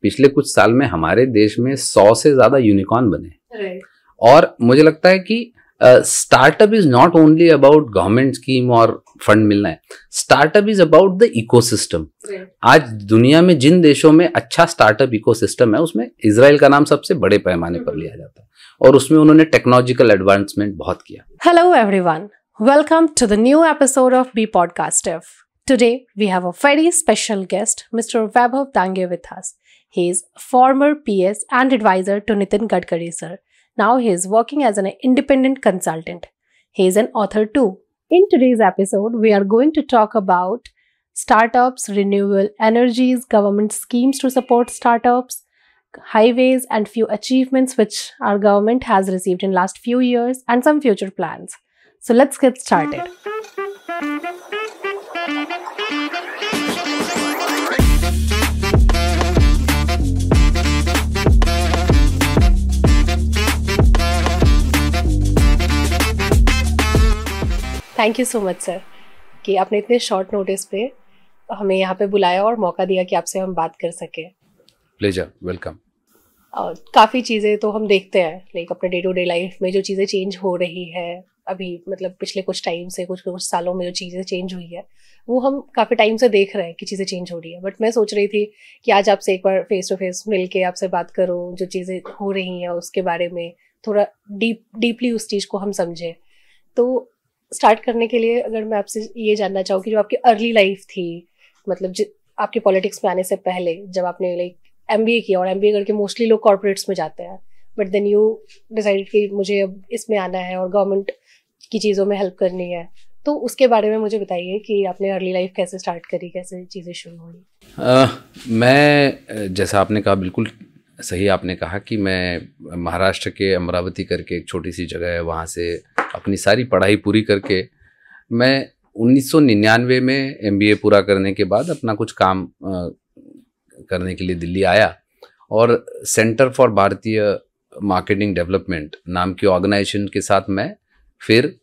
पिछले कुछ साल में हमारे देश में 100 से ज्यादा यूनिकॉर्न बने। और मुझे लगता है कि startup is not only about government scheme और फंड मिलना है, startup is about the ecosystem. आज दुनिया में जिन देशों में अच्छा स्टार्टअप इकोसिस्टम है उसमें इजराइल का नाम सबसे बड़े पैमाने पर लिया जाता है और उसमें उन्होंने टेक्नोलॉजिकल एडवांसमेंट बहुत किया। Hello everyone, welcome to the new episode of B podcast. Today we have a very special guest, Mr. Vaibhav Dange with us. He is former PS and advisor to Nitin Gadkari sir. Now he is working as an independent consultant. He is an author too. In today's episode, we are going to talk about startups, renewable energies, government schemes to support startups, highways and few achievements which our government has received in last few years and some future plans. So let's get started. Thank you so much sir कि आपने इतने short notice पे हमें यहाँ पे बुलाया और मौका दिया कि आपसे हम बात कर सकें। Pleasure, welcome. काफ़ी चीज़ें तो हम देखते हैं लाइक अपने डे टू डे लाइफ में जो चीज़ें चेंज हो रही है अभी, मतलब पिछले कुछ टाइम से कुछ सालों में जो चीज़ें चेंज हुई है वो हम काफ़ी टाइम से देख रहे हैं कि चीज़ें चेंज हो रही है। बट मैं सोच रही थी कि आज आपसे एक बार फेस टू फेस मिल के आपसे बात करूँ, जो चीज़ें हो रही हैं उसके बारे में थोड़ा डीपली उस चीज़ को हम समझें। तो स्टार्ट करने के लिए अगर मैं आपसे ये जानना चाहूँ कि जो आपकी अर्ली लाइफ थी, मतलब आपके पॉलिटिक्स में आने से पहले जब आपने लाइक MBA किया, और MBA करके मोस्टली लोग कॉर्पोरेट्स में जाते हैं, बट देन यू डिसाइडेड कि मुझे अब इसमें आना है और गवर्नमेंट की चीज़ों में हेल्प करनी है, तो उसके बारे में मुझे बताइए कि आपने अर्ली लाइफ कैसे स्टार्ट करी, कैसे चीज़ें शुरू हुई। मैं जैसा आपने कहा बिल्कुल सही आपने कहा कि मैं महाराष्ट्र के अमरावती करके एक छोटी सी जगह है, वहाँ से अपनी सारी पढ़ाई पूरी करके मैं 1999 में MBA पूरा करने के बाद अपना कुछ काम करने के लिए दिल्ली आया और सेंटर फॉर भारतीय मार्केटिंग डेवलपमेंट नाम की ऑर्गेनाइजेशन के साथ मैं फिर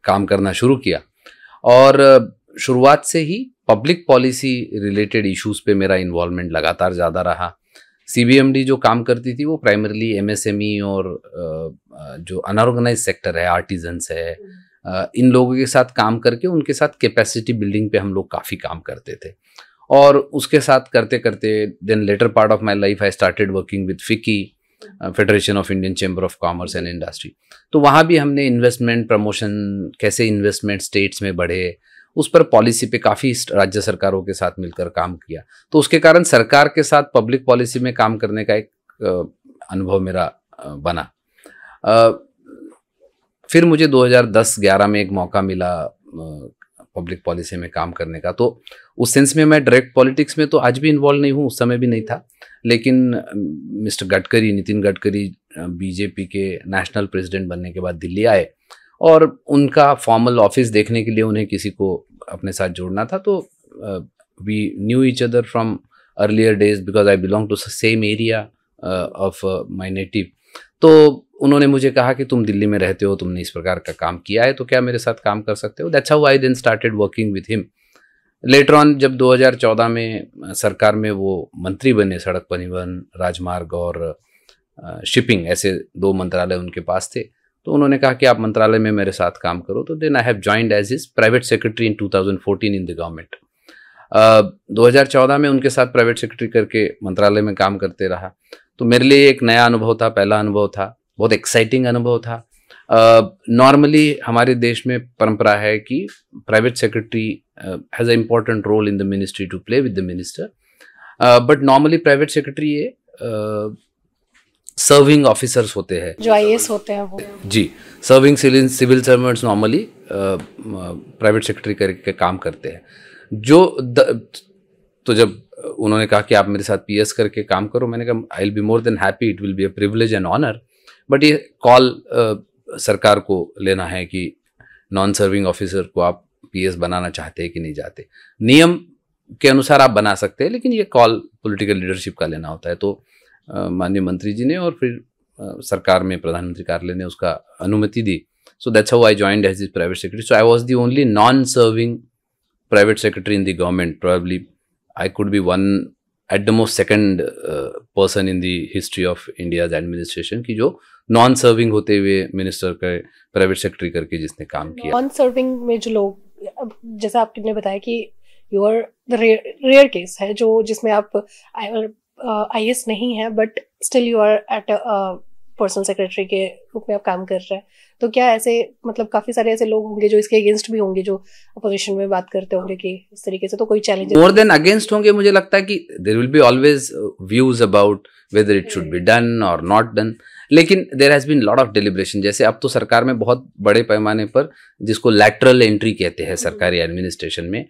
काम करना शुरू किया। और शुरुआत से ही पब्लिक पॉलिसी रिलेटेड इश्यूज पे मेरा इन्वॉल्वमेंट लगातार ज़्यादा रहा। CBMD जो काम करती थी वो प्राइमरली MSME और जो अनऑर्गेनाइज सेक्टर है, आर्टिजन्स है, इन लोगों के साथ काम करके उनके साथ कैपेसिटी बिल्डिंग पे हम लोग काफ़ी काम करते थे। और उसके साथ करते करते then later part of my life I started working with FICCI, Federation of Indian Chamber of Commerce and Industry. तो वहाँ भी हमने इन्वेस्टमेंट प्रमोशन, कैसे इन्वेस्टमेंट स्टेट्स में बढ़े, उस पर पॉलिसी पे काफ़ी राज्य सरकारों के साथ मिलकर काम किया। तो उसके कारण सरकार के साथ पब्लिक पॉलिसी में काम करने का एक अनुभव मेरा बना। फिर मुझे 2010-11 में एक मौका मिला पब्लिक पॉलिसी में काम करने का। तो उस सेंस में मैं डायरेक्ट पॉलिटिक्स में तो आज भी इन्वॉल्व नहीं हूँ, उस समय भी नहीं था। लेकिन मिस्टर गडकरी, नितिन गडकरी BJP के नेशनल प्रेसिडेंट बनने के बाद दिल्ली आए और उनका फॉर्मल ऑफिस देखने के लिए उन्हें किसी को अपने साथ जोड़ना था। तो we knew each other from earlier days because I belong to same area of my native. तो उन्होंने मुझे कहा कि तुम दिल्ली में रहते हो, तुमने इस प्रकार का काम किया है, तो क्या मेरे साथ काम कर सकते हो। That's how I then started working with him. Later on जब 2014 में सरकार में वो मंत्री बने, सड़क परिवहन, राजमार्ग और शिपिंग, ऐसे 2 मंत्रालय उनके पास थे, तो उन्होंने कहा कि आप मंत्रालय में मेरे साथ काम करो। तो then I have joined as his private secretary in 2014 in the government. 2014 में उनके साथ प्राइवेट सेक्रेटरी करके मंत्रालय में काम करते रहा। तो मेरे लिए एक नया अनुभव था, पहला अनुभव था, बहुत एक्साइटिंग अनुभव था। नॉर्मली हमारे देश में परंपरा है कि private secretary has a important role in the ministry to play with the minister, but normally private secretary ये सर्विंग ऑफिसर्स होते हैं, जो IAS होते हैं वो। जी, serving civil servants normally private secretary करके काम करते हैं। तो जब उन्होंने कहा कि आप मेरे साथ PS करके काम करो, मैंने कहा I will be more than happy, it will be a privilege and honour. But ये कॉल सरकार को लेना है कि नॉन सर्विंग ऑफिसर को आप PS बनाना चाहते हैं कि नहीं चाहते। नियम के अनुसार आप बना सकते हैं, लेकिन ये कॉल पॉलिटिकल लीडरशिप का लेना होता है। तो माननीय मंत्री जी ने और फिर सरकार में प्रधानमंत्री कार्यालय ने उसका अनुमति दी। So that's how I joined as his private secretary. So I was the only non serving private secretary in the government, probably I could be one at the most second person in the history of India's administration की जो non serving होते हुए minister के private secretary करके जिसने काम किया। Non serving में जो लोग, जैसा आपने बताया कि you are the rare case है जो जिसमें आप IAS नहीं है but still you are at personal secretary के रूप में आप काम कर रहे हैं, तो क्या ऐसे मतलब काफी सारे ऐसे लोग होंगे जो इसके अगेंस्ट भी होंगे, जो अपोजिशन में बात करते होंगे कि इस तरीके से, तो कोई चैलेंज मोर देन अगेंस्ट होंगे? मुझे लगता है कि there will be always views about whether it should be done और नॉट डन, लेकिन there has been lot of deliberation. जैसे अब तो सरकार में बहुत बड़े पैमाने पर जिसको लैटरल एंट्री कहते हैं सरकारी एडमिनिस्ट्रेशन में,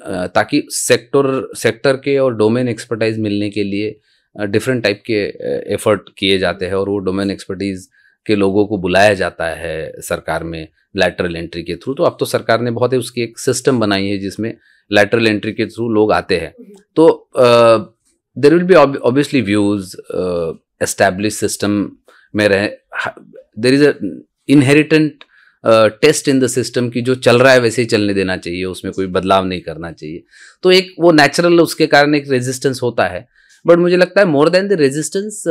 ताकि सेक्टर के और डोमेन एक्सपर्टाइज मिलने के लिए डिफरेंट टाइप के एफर्ट किए जाते हैं और वो डोमेन एक्सपर्टीज के लोगों को बुलाया जाता है सरकार में लैटरल एंट्री के थ्रू। तो अब तो सरकार ने बहुत ही उसकी एक सिस्टम बनाई है जिसमें लैटरल एंट्री के थ्रू लोग आते हैं। तो there will be obviously views, establish system में रहे, there is a inherent test in the system की जो चल रहा है वैसे ही चलने देना चाहिए, उसमें कोई बदलाव नहीं करना चाहिए। तो एक वो नेचुरल उसके कारण एक रेजिस्टेंस होता है, बट मुझे लगता है more than the resistance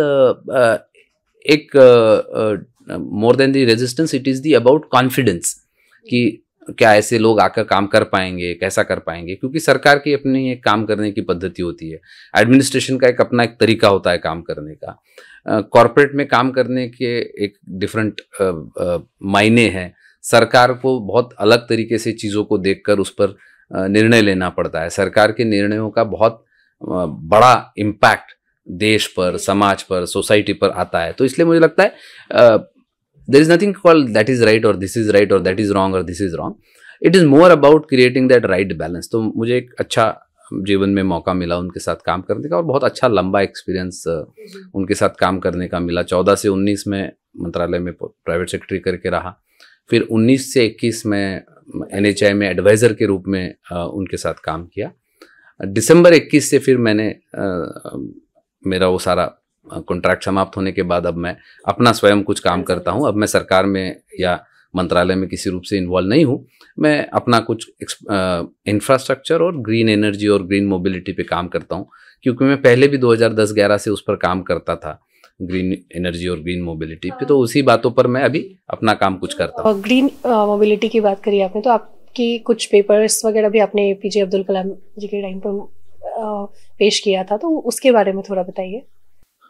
more than the resistance it is the about confidence कि क्या ऐसे लोग आकर काम कर पाएंगे, कैसा कर पाएंगे, क्योंकि सरकार की अपनी एक काम करने की पद्धति होती है, एडमिनिस्ट्रेशन का एक अपना एक तरीका होता है काम करने का, कॉरपोरेट में काम करने के एक डिफरेंट मायने हैं। सरकार को बहुत अलग तरीके से चीज़ों को देखकर उस पर निर्णय लेना पड़ता है। सरकार के निर्णयों का बहुत बड़ा इम्पैक्ट देश पर, समाज पर, सोसाइटी पर आता है। तो इसलिए मुझे लगता है there is nothing called that is right और दिस इज राइट और दैट इज रॉन्ग और this is wrong, it is more about creating that right balance. तो मुझे एक अच्छा जीवन में मौका मिला उनके साथ काम करने का और बहुत अच्छा लंबा एक्सपीरियंस उनके साथ काम करने का मिला। 14 से 19 में मंत्रालय में प्राइवेट सेक्रेटरी करके रहा, फिर 19 से 21 में NHI में एडवाइज़र के रूप में उनके साथ काम किया। दिसंबर 21 से फिर मैंने मेरा वो सारा कॉन्ट्रैक्ट समाप्त होने के बाद अब मैं अपना स्वयं कुछ काम करता हूँ। अब मैं सरकार में या मंत्रालय में किसी रूप से इन्वॉल्व नहीं हूँ, मैं अपना कुछ इंफ्रास्ट्रक्चर और ग्रीन एनर्जी और ग्रीन मोबिलिटी पे काम करता हूँ, क्योंकि मैं पहले भी 2010-11 से उस पर काम करता था, ग्रीन एनर्जी और ग्रीन मोबिलिटी पे। तो उसी बातों पर मैं अभी अपना काम कुछ करता हूँ। ग्रीन मोबिलिटी की बात करी आपने, तो आपकी कुछ पेपर्स वगैरह भी आपने APJ अब्दुल कलाम जी के टाइम पर पेश किया था, तो उसके बारे में थोड़ा बताइए।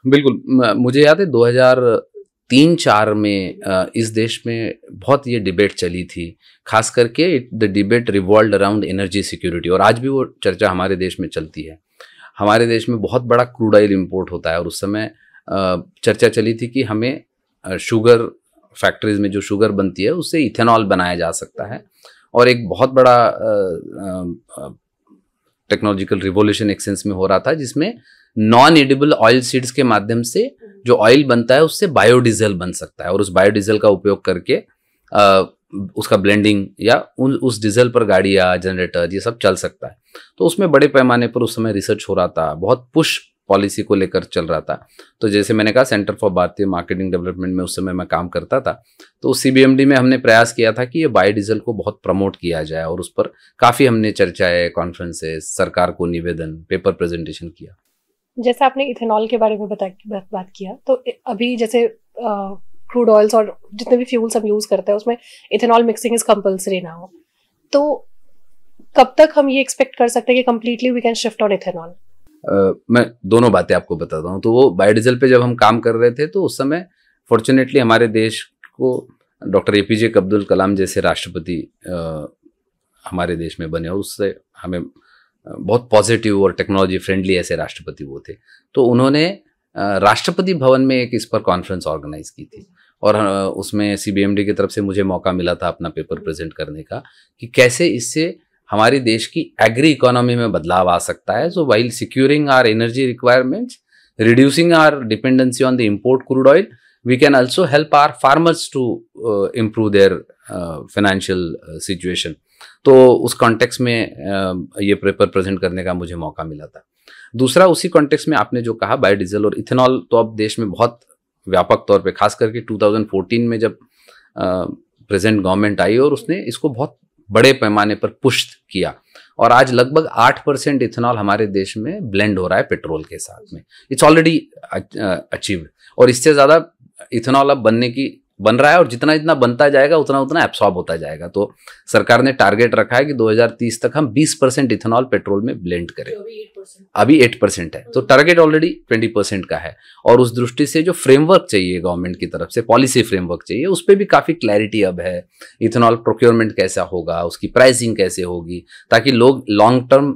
बिल्कुल, मुझे याद है 2003-4 में इस देश में बहुत ये डिबेट चली थी, खास करके the debate revolved around energy security, और आज भी वो चर्चा हमारे देश में चलती है। हमारे देश में बहुत बड़ा क्रूड ऑयल इंपोर्ट होता है और उस समय चर्चा चली थी कि हमें शुगर फैक्ट्रीज में जो शुगर बनती है उससे इथेनॉल बनाया जा सकता है, और एक बहुत बड़ा टेक्नोलॉजिकल रिवोल्यूशन एक सेंस में हो रहा था, जिसमें नॉन एडिबल ऑयल सीड्स के माध्यम से जो ऑयल बनता है उससे बायोडीजल बन सकता है, और उस बायोडीजल का उपयोग करके उसका ब्लेंडिंग या उस डीजल पर गाड़ियाँ, जनरेटर, ये सब चल सकता है। तो उसमें बड़े पैमाने पर उस समय रिसर्च हो रहा था, बहुत पुश पॉलिसी को लेकर चल रहा था। तो जैसे मैंने कहा, सेंटर फॉर भारतीय मार्केटिंग डेवलपमेंट में उस समय मैं काम करता था, तो CBMD में हमने प्रयास किया था कि ये बायोडीजल को बहुत प्रमोट किया जाए, और उस पर काफ़ी हमने चर्चाएं, कॉन्फ्रेंसेस, सरकार को निवेदन, पेपर प्रेजेंटेशन किया। जैसे आपने इथेनॉल के बारे में बात किया, तो अभी जैसे क्रूड ऑयल्स और जितने भी फ्यूल्स हम यूज़ करते हैं उसमें इथेनॉल मिक्सिंग इज कंपल्सरी ना हो, तो कब तक हम ये एक्सपेक्ट कर सकते हैं कि completely we can shift on ethanol? मैं दोनों बातें आपको बताता हूँ। तो वो बायोडीजल पे जब हम काम कर रहे थे तो उस समय फॉर्चुनेटली हमारे देश को डॉक्टर APJ अब्दुल कलाम जैसे राष्ट्रपति हमारे देश में बने, और उससे हमें बहुत पॉजिटिव और टेक्नोलॉजी फ्रेंडली ऐसे राष्ट्रपति वो थे। तो उन्होंने राष्ट्रपति भवन में एक इस पर कॉन्फ्रेंस ऑर्गेनाइज की थी, और उसमें CBMD की तरफ से मुझे मौका मिला था अपना पेपर प्रेजेंट करने का कि कैसे इससे हमारे देश की एग्री इकोनॉमी में बदलाव आ सकता है। So while securing our energy requirements, reducing our dependency on the import crude oil, we can also help our farmers to improve their financial situation. तो उस कॉन्टेक्स्ट में ये पेपर प्रेजेंट करने का मुझे मौका मिला था। दूसरा, उसी कॉन्टेक्स्ट में आपने जो कहा बायोडीजल और इथेनॉल, तो अब देश में बहुत व्यापक तौर पे, खास करके 2014 में जब प्रेजेंट गवर्नमेंट आई और उसने इसको बहुत बड़े पैमाने पर पुश किया, और आज लगभग 8% इथेनॉल हमारे देश में ब्लेंड हो रहा है पेट्रोल के साथ में। इट्स ऑलरेडी अचीव्ड, और इससे ज़्यादा इथेनॉल अब बन रहा है, और जितना जितना बनता जाएगा उतना उतना एब्सॉर्ब होता जाएगा। तो सरकार ने टारगेट रखा है कि 2030 तक हम 20% इथेनॉल पेट्रोल में ब्लेंड करें। अभी 8% है, तो टारगेट ऑलरेडी 20% का है। और उस दृष्टि से जो फ्रेमवर्क चाहिए गवर्नमेंट की तरफ से, पॉलिसी फ्रेमवर्क चाहिए, उस पर भी काफ़ी क्लैरिटी अब है। इथेनॉल प्रोक्योरमेंट कैसा होगा, उसकी प्राइसिंग कैसे होगी, ताकि लोग लॉन्ग टर्म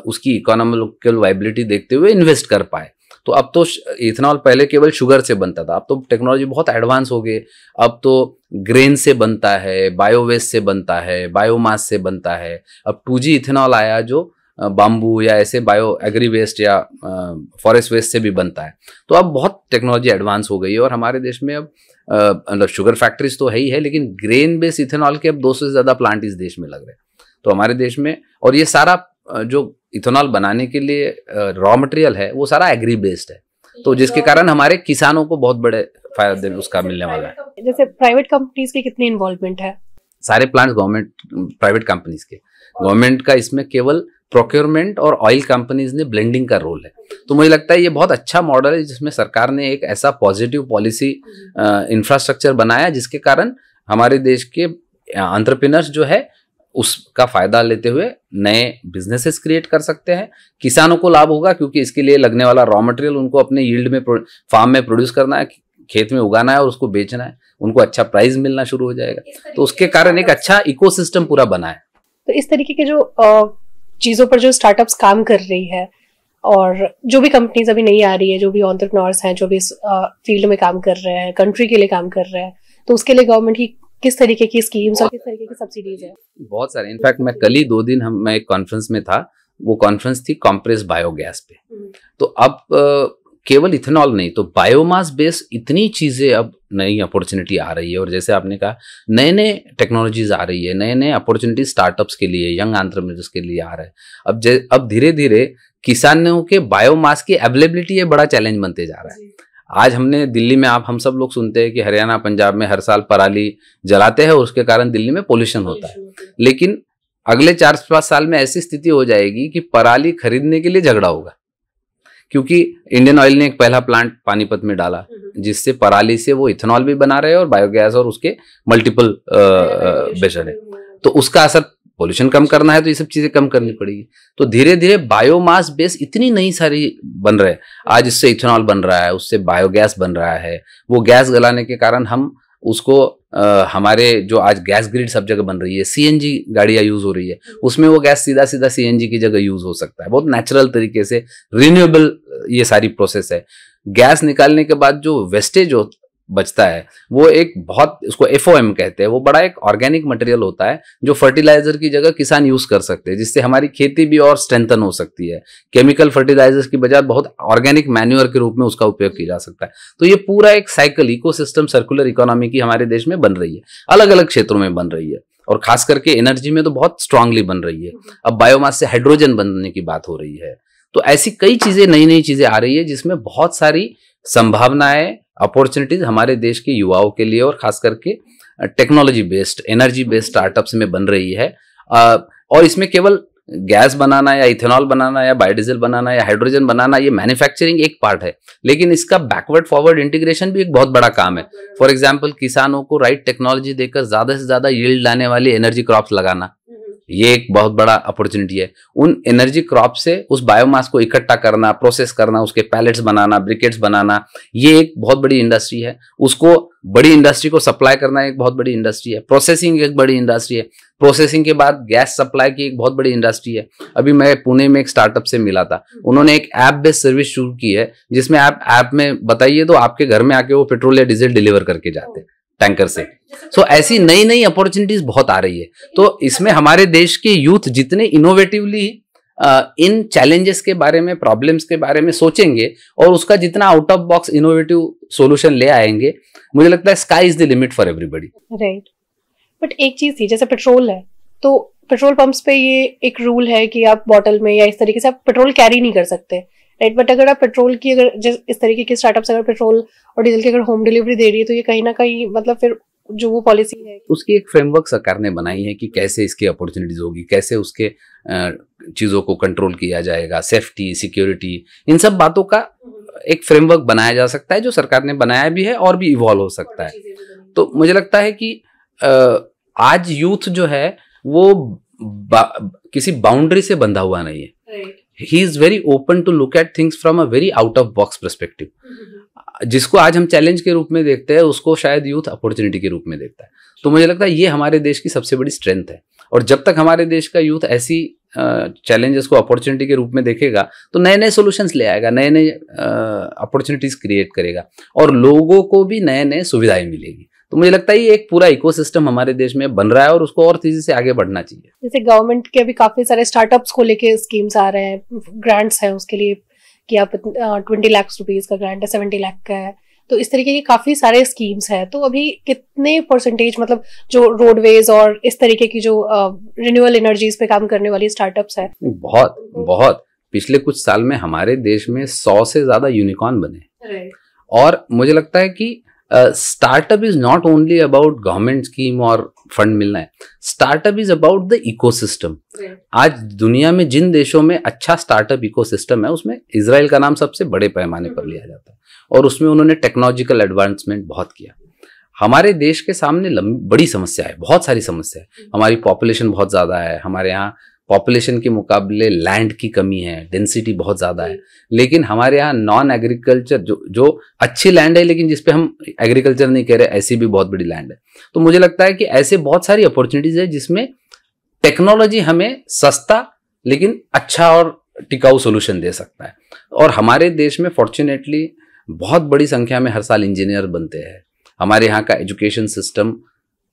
उसकी इकोनॉमिकल वाइबिलिटी देखते हुए इन्वेस्ट कर पाए। तो अब तो इथेनॉल पहले केवल शुगर से बनता था, अब तो टेक्नोलॉजी बहुत एडवांस हो गई। अब तो ग्रेन से बनता है, बायोवेस्ट से बनता है, बायोमास से बनता है। अब 2G इथेनॉल आया जो बाम्बू या ऐसे बायो एग्री वेस्ट या फॉरेस्ट वेस्ट से भी बनता है। तो अब बहुत टेक्नोलॉजी एडवांस हो गई है, और हमारे देश में अब मतलब शुगर फैक्ट्रीज तो है ही है, लेकिन ग्रेन बेस्ड इथेनॉल के अब 200 से ज़्यादा प्लांट इस देश में लग रहे हैं। तो हमारे देश में, और ये सारा जो इथेनॉल बनाने के लिए रॉ मटेरियल है वो सारा एग्री बेस्ड है, तो जिसके कारण हमारे किसानों को बहुत बड़े फायदे उसका मिलने वाला है। जैसे प्राइवेट कंपनीज की कितनी इन्वॉल्वमेंट है? सारे प्लांट्स गवर्नमेंट, प्राइवेट कंपनीज के, गवर्नमेंट का इसमें केवल प्रोक्योरमेंट और ऑयल कंपनीज ने ब्लेंडिंग का रोल है। तो मुझे लगता है ये बहुत अच्छा मॉडल है, जिसमें सरकार ने एक ऐसा पॉजिटिव पॉलिसी इंफ्रास्ट्रक्चर बनाया जिसके कारण हमारे देश के एंटरप्रेन्योर्स जो है उसका फायदा लेते हुए नए बिजनेसेस क्रिएट कर सकते हैं। किसानों को लाभ होगा, क्योंकि इसके लिए लगने वाला रॉ मटेरियल उनको अपने यील्ड में, फार्म में प्रोड्यूस करना है, खेत में उगाना है और उसको बेचना है, उनको अच्छा प्राइस मिलना शुरू हो जाएगा। तो उसके कारण एक अच्छा इकोसिस्टम पूरा बना है। तो इस तरीके के जो चीज़ों पर जो स्टार्टअप्स काम कर रही है, और जो भी कंपनीज अभी नहीं आ रही है, जो भी एंटरप्रेन्योर्स हैं, जो भी इस फील्ड में काम कर रहे हैं, कंट्री के लिए काम कर रहे हैं, तो उसके लिए गवर्नमेंट की किस तरीके की स्कीम्स और किस तरीके की सब्सिडीज है? बहुत सारे। इनफैक्ट मैं कल ही 2 दिन मैं एक कॉन्फ्रेंस में था, वो कॉन्फ्रेंस थी कॉम्प्रेस बायोगैस पे। तो अब केवल इथेनॉल नहीं, तो बायोमास बेस्ड इतनी चीजें अब नई अपॉर्चुनिटी आ रही है, और जैसे आपने कहा नए नए टेक्नोलॉजीज आ रही है, नए नए अपॉर्चुनिटी स्टार्टअप्स के लिए, यंग एंटरप्रेन्योर्स के लिए आ रहा है। अब धीरे धीरे किसानों के बायोमास की अवेलेबिलिटी बड़ा चैलेंज बनते जा रहा है। आज हमने दिल्ली में, हम सब लोग सुनते हैं कि हरियाणा पंजाब में हर साल पराली जलाते हैं और उसके कारण दिल्ली में पोल्यूशन होता है, लेकिन अगले 4-5 साल में ऐसी स्थिति हो जाएगी कि पराली खरीदने के लिए झगड़ा होगा, क्योंकि इंडियन ऑयल ने एक पहला प्लांट पानीपत में डाला, जिससे पराली से वो इथेनॉल भी बना रहे हैं और बायोगैस और उसके मल्टीपल बेचर है। तो उसका असर, पोल्यूशन कम करना है तो ये सब चीजें कम करनी पड़ेगी। तो धीरे धीरे बायोमास बेस इतनी नई सारी बन रहे हैं। आज इससे इथेनॉल बन रहा है, उससे बायोगैस बन रहा है। वो गैस गलाने के कारण हम उसको हमारे जो आज गैस ग्रिड सब जगह बन रही है, CNG गाड़ियां यूज हो रही है, उसमें वो गैस सीधा सीधा CNG की जगह यूज हो सकता है। बहुत नेचुरल तरीके से रिन्यूएबल ये सारी प्रोसेस है। गैस निकालने के बाद जो वेस्टेज बचता है वो एक बहुत, उसको FOM कहते हैं, वो बड़ा एक ऑर्गेनिक मटेरियल होता है जो फर्टिलाइजर की जगह किसान यूज कर सकते हैं, जिससे हमारी खेती भी और स्ट्रेंथन हो सकती है। केमिकल फर्टिलाइजर्स की बजाय बहुत ऑर्गेनिक मैन्योर के रूप में उसका उपयोग किया जा सकता है। तो ये पूरा एक साइकिल, इकोसिस्टम, सर्कुलर इकोनॉमी की हमारे देश में बन रही है, अलग अलग क्षेत्रों में बन रही है, और खास करके एनर्जी में तो बहुत स्ट्रांगली बन रही है। अब बायोमास से हाइड्रोजन बनने की बात हो रही है। तो ऐसी कई चीजें, नई नई चीजें आ रही है, जिसमें बहुत सारी संभावनाएं, अपॉर्चुनिटीज हमारे देश के युवाओं के लिए और खास करके technology based, energy based startups में बन रही है। और इसमें केवल गैस बनाना या इथेनॉल बनाना या बायोडीजल बनाना या हाइड्रोजन बनाना, ये मैन्युफैक्चरिंग एक पार्ट है, लेकिन इसका बैकवर्ड फॉरवर्ड इंटीग्रेशन भी एक बहुत बड़ा काम है। फॉर एग्जाम्पल, किसानों को राइट टेक्नोलॉजी देकर ज्यादा से ज्यादा यील्ड लाने वाली एनर्जी क्रॉप्स लगाना, ये एक बहुत बड़ा अपॉर्चुनिटी है। उन एनर्जी क्रॉप से उस बायोमास को इकट्ठा करना, प्रोसेस करना, उसके पैलेट्स बनाना, ब्रिकेट्स बनाना, ये एक बहुत बड़ी इंडस्ट्री है। उसको बड़ी इंडस्ट्री को सप्लाई करना एक बहुत बड़ी इंडस्ट्री है। प्रोसेसिंग एक बड़ी इंडस्ट्री है। प्रोसेसिंग के बाद गैस सप्लाई की एक बहुत बड़ी इंडस्ट्री है। अभी मैं पुणे में एक स्टार्टअप से मिला था, उन्होंने एक ऐप बेस्ड सर्विस शुरू की है, जिसमें आप ऐप में बताइए तो आपके घर में आके वो पेट्रोल या डीजल डिलीवर करके जाते हैं टैंकर से। सो ऐसी नई नई अपॉर्चुनिटीज बहुत आ रही है। तो इसमें हमारे देश के यूथ जितने इनोवेटिवली इन चैलेंजेस के बारे में, प्रॉब्लम्स के बारे में सोचेंगे और उसका जितना out of box innovative solution ले आएंगे, मुझे लगता है sky is the limit for everybody. Right. But एक चीज थी, जैसे पेट्रोल है, तो पेट्रोल पंप्स पे ये एक रूल है कि आप बॉटल में या इस तरीके से आप पेट्रोल कैरी नहीं कर सकते, राइट। बट अगर आप पेट्रोल की, अगर इस तरीके के स्टार्टअप्स अगर पेट्रोल और डीजल की अगर होम डिलीवरी दे रही है, तो ये कहीं ना कहीं मतलब फिर जो वो पॉलिसी है उसकी एक फ्रेमवर्क सरकार ने बनाई है कि कैसे इसकी अपॉर्चुनिटीज होगी, कैसे उसके चीज़ों को कंट्रोल किया जाएगा, सेफ्टी, सिक्योरिटी, इन सब बातों का एक फ्रेमवर्क बनाया जा सकता है जो सरकार ने बनाया भी है और भी इवॉल्व हो सकता है। तो मुझे लगता है कि आज यूथ जो है वो किसी बाउंड्री से बंधा हुआ नहीं है। He is very open to look at things from a very out of box perspective. जिसको आज हम चैलेंज के रूप में देखते हैं उसको शायद यूथ अपॉर्चुनिटी के रूप में देखता है। तो मुझे लगता है ये हमारे देश की सबसे बड़ी स्ट्रेंथ है। और जब तक हमारे देश का यूथ ऐसी चैलेंजेस को अपॉर्चुनिटी के रूप में देखेगा तो नए नए सॉल्यूशंस ले आएगा, नए नए अपॉर्चुनिटीज क्रिएट करेगा और लोगों को भी नए नए सुविधाएं मिलेगी। तो मुझे लगता है ये एक पूरा इकोसिस्टम हमारे देश में बन रहा है और उसको और तेजी से आगे बढ़ना चाहिए। जैसे गवर्नमेंट के भी काफी सारे स्टार्टअप्स को लेके स्कीम्स आ रहे हैं, ग्रांट्स हैं उसके लिए कि आप 20 लाख रुपीज का ग्रांट है, 70 लाख का है, तो इस तरीके के काफी सारे स्कीम्स हैं। तो अभी कितने परसेंटेज मतलब जो रोडवेज और इस तरीके की जो रिन्यूएबल एनर्जीज पे काम करने वाली स्टार्टअप्स है? बहुत पिछले कुछ साल में हमारे देश में 100 से ज्यादा यूनिकॉर्न बने। और मुझे लगता है कि startup is not only about government scheme और फंड मिलना है, startup is about the ecosystem. आज दुनिया में जिन देशों में अच्छा स्टार्टअप इकोसिस्टम है उसमें इजराइल का नाम सबसे बड़े पैमाने पर लिया जाता है और उसमें उन्होंने टेक्नोलॉजिकल एडवांसमेंट बहुत किया। हमारे देश के सामने बड़ी समस्या है, बहुत सारी समस्या है। हमारी पॉपुलेशन बहुत ज़्यादा है, हमारे यहाँ पॉपुलेशन के मुकाबले लैंड की कमी है, डेंसिटी बहुत ज़्यादा है। लेकिन हमारे यहाँ नॉन एग्रीकल्चर जो अच्छी लैंड है लेकिन जिसपे हम एग्रीकल्चर नहीं कह रहे, ऐसी भी बहुत बड़ी लैंड है। तो मुझे लगता है कि ऐसे बहुत सारी अपॉर्चुनिटीज है जिसमें टेक्नोलॉजी हमें सस्ता लेकिन अच्छा और टिकाऊ सोल्यूशन दे सकता है। और हमारे देश में फॉर्चुनेटली बहुत बड़ी संख्या में हर साल इंजीनियर बनते हैं। हमारे यहाँ का एजुकेशन सिस्टम,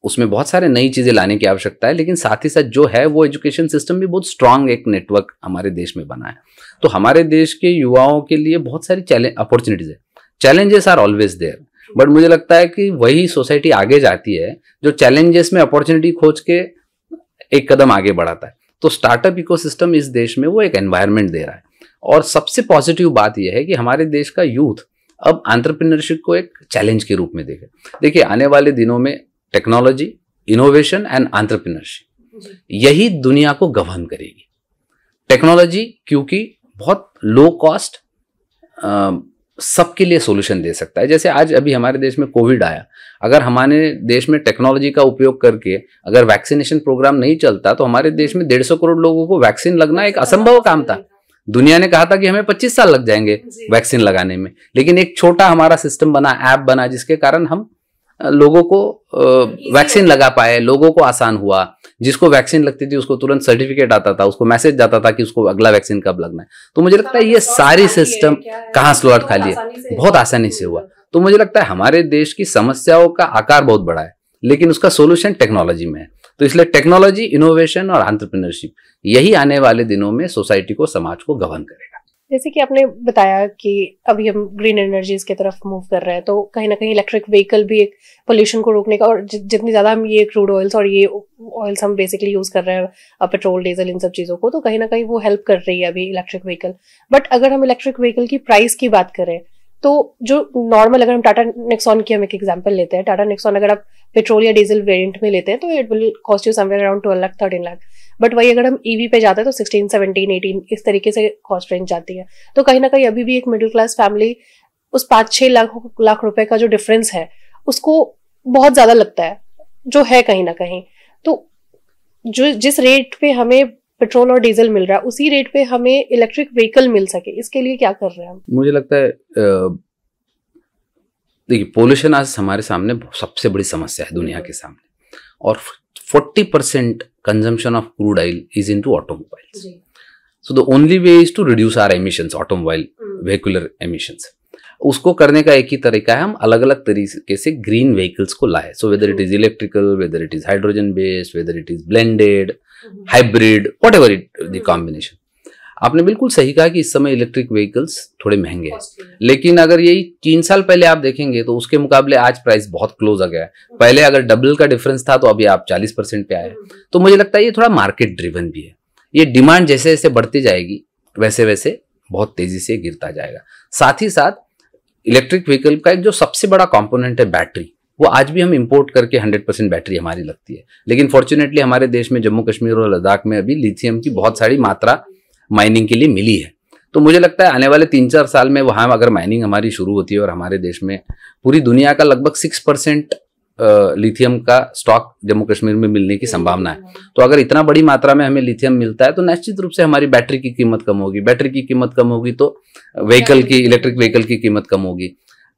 उसमें बहुत सारे नई चीज़ें लाने की आवश्यकता है, लेकिन साथ ही साथ जो है वो एजुकेशन सिस्टम भी बहुत स्ट्रांग एक नेटवर्क हमारे देश में बना है। तो हमारे देश के युवाओं के लिए बहुत सारी अपॉर्चुनिटीज है। Challenges are always there, but मुझे लगता है कि वही सोसाइटी आगे जाती है जो चैलेंजेस में अपॉर्चुनिटी खोज के एक कदम आगे बढ़ाता है। तो स्टार्टअप इकोसिस्टम इस देश में वो एक एनवायरनमेंट दे रहा है। और सबसे पॉजिटिव बात यह है कि हमारे देश का यूथ अब एंटरप्रेन्योरशिप को एक चैलेंज के रूप में देखे। देखिए, आने वाले दिनों में टेक्नोलॉजी, इनोवेशन एंड एंटरप्रेन्योरशिप यही दुनिया को गवर्न करेगी। टेक्नोलॉजी क्योंकि बहुत लो कॉस्ट सबके लिए सॉल्यूशन दे सकता है। जैसे आज अभी हमारे देश में कोविड आया, अगर हमारे देश में टेक्नोलॉजी का उपयोग करके अगर वैक्सीनेशन प्रोग्राम नहीं चलता तो हमारे देश में 150 करोड़ लोगों को वैक्सीन लगना एक असंभव काम था। दुनिया ने कहा था कि हमें 25 साल लग जाएंगे वैक्सीन लगाने में, लेकिन एक छोटा हमारा सिस्टम बना, ऐप बना, जिसके कारण हम लोगों को वैक्सीन लगा पाए, लोगों को आसान हुआ। जिसको वैक्सीन लगती थी उसको तुरंत सर्टिफिकेट आता था, उसको मैसेज जाता था कि उसको अगला वैक्सीन कब लगना है। तो मुझे लगता है ये सारी सिस्टम कहाँ स्लॉट खाली है, बहुत आसानी से हुआ। तो मुझे लगता है हमारे देश की समस्याओं का आकार बहुत बड़ा है लेकिन उसका सोल्यूशन टेक्नोलॉजी में है। तो इसलिए टेक्नोलॉजी, इनोवेशन और एंटरप्रेन्योरशिप यही आने वाले दिनों में सोसाइटी को, समाज को गवर्न करेगा। जैसे कि आपने बताया कि अभी हम ग्रीन एनर्जीज की तरफ मूव कर रहे हैं, तो कहीं ना कहीं इलेक्ट्रिक व्हीकल भी एक पोल्यूशन को रोकने का, और जितनी ज़्यादा हम ये क्रूड ऑयल्स और ये ऑयल्स हम बेसिकली यूज़ कर रहे हैं, पेट्रोल, डीजल, इन सब चीज़ों को, तो कहीं ना कहीं वो हेल्प कर रही है अभी इलेक्ट्रिक व्हीकल। बट अगर हम इलेक्ट्रिक व्हीकल की प्राइस की बात करें तो जो नॉर्मल, अगर हम टाटा नेक्सॉन की हम एक एग्जांपल लेते हैं, टाटा नेक्सॉन अगर आप पेट्रोल या डीजल वेरिएंट में लेते हैं तो it will cost you somewhere around 12 lakh 13 lakh. But वही अगर हम ईवी पे जाते हैं तो 16, 17, 18 इस तरीके से कॉस्ट रेंज जाती है। तो कहीं ना कहीं अभी भी एक मिडिल क्लास फैमिली उस 5-6 लाख रुपए का जो डिफरेंस है उसको बहुत ज्यादा लगता है, जो है कहीं ना कहीं। तो जो जिस रेट पे हमें पेट्रोल और डीजल मिल रहा है उसी रेट पे हमें इलेक्ट्रिक व्हीकल मिल सके, इसके लिए क्या कर रहे हैं हम? मुझे लगता है देखिए, पोल्यूशन आज हमारे सामने सबसे बड़ी समस्या है दुनिया के सामने, और 40% consumption of crude oil is into automobiles. So the only way is to reduce our emissions, automobile vehicular emissions. उसको करने का एक ही तरीका है, हम अलग अलग तरीके से ग्रीन व्हीकल्स को लाए। So whether it is electrical, whether it is hydrogen based, whether it is blended, hybrid, what ever it the combination. आपने बिल्कुल सही कहा कि इस समय इलेक्ट्रिक व्हीकल्स थोड़े महंगे हैं, लेकिन अगर यही 3 साल पहले आप देखेंगे तो उसके मुकाबले आज प्राइस बहुत क्लोज आ गया है। पहले अगर डबल का डिफरेंस था तो अभी आप 40% पे आए। तो मुझे लगता है ये थोड़ा मार्केट ड्रिवन भी है। ये डिमांड जैसे जैसे बढ़ती जाएगी वैसे वैसे बहुत तेजी से गिरता जाएगा। साथ ही साथ इलेक्ट्रिक व्हीकल का एक जो सबसे बड़ा कॉम्पोनेंट है बैटरी, वो आज भी हम इंपोर्ट करके 100% बैटरी हमारी लगती है। लेकिन फॉर्चुनेटली हमारे देश में जम्मू कश्मीर और लद्दाख में अभी लिथियम की बहुत सारी मात्रा माइनिंग के लिए मिली है। तो मुझे लगता है आने वाले 3-4 साल में वहाँ अगर माइनिंग हमारी शुरू होती है और हमारे देश में पूरी दुनिया का लगभग 6% लिथियम का स्टॉक जम्मू कश्मीर में मिलने की संभावना है। तो अगर इतना बड़ी मात्रा में हमें लिथियम मिलता है तो निश्चित रूप से हमारी बैटरी की कीमत कम होगी। बैटरी की कीमत कम होगी तो इलेक्ट्रिक व्हीकल की कीमत कम होगी।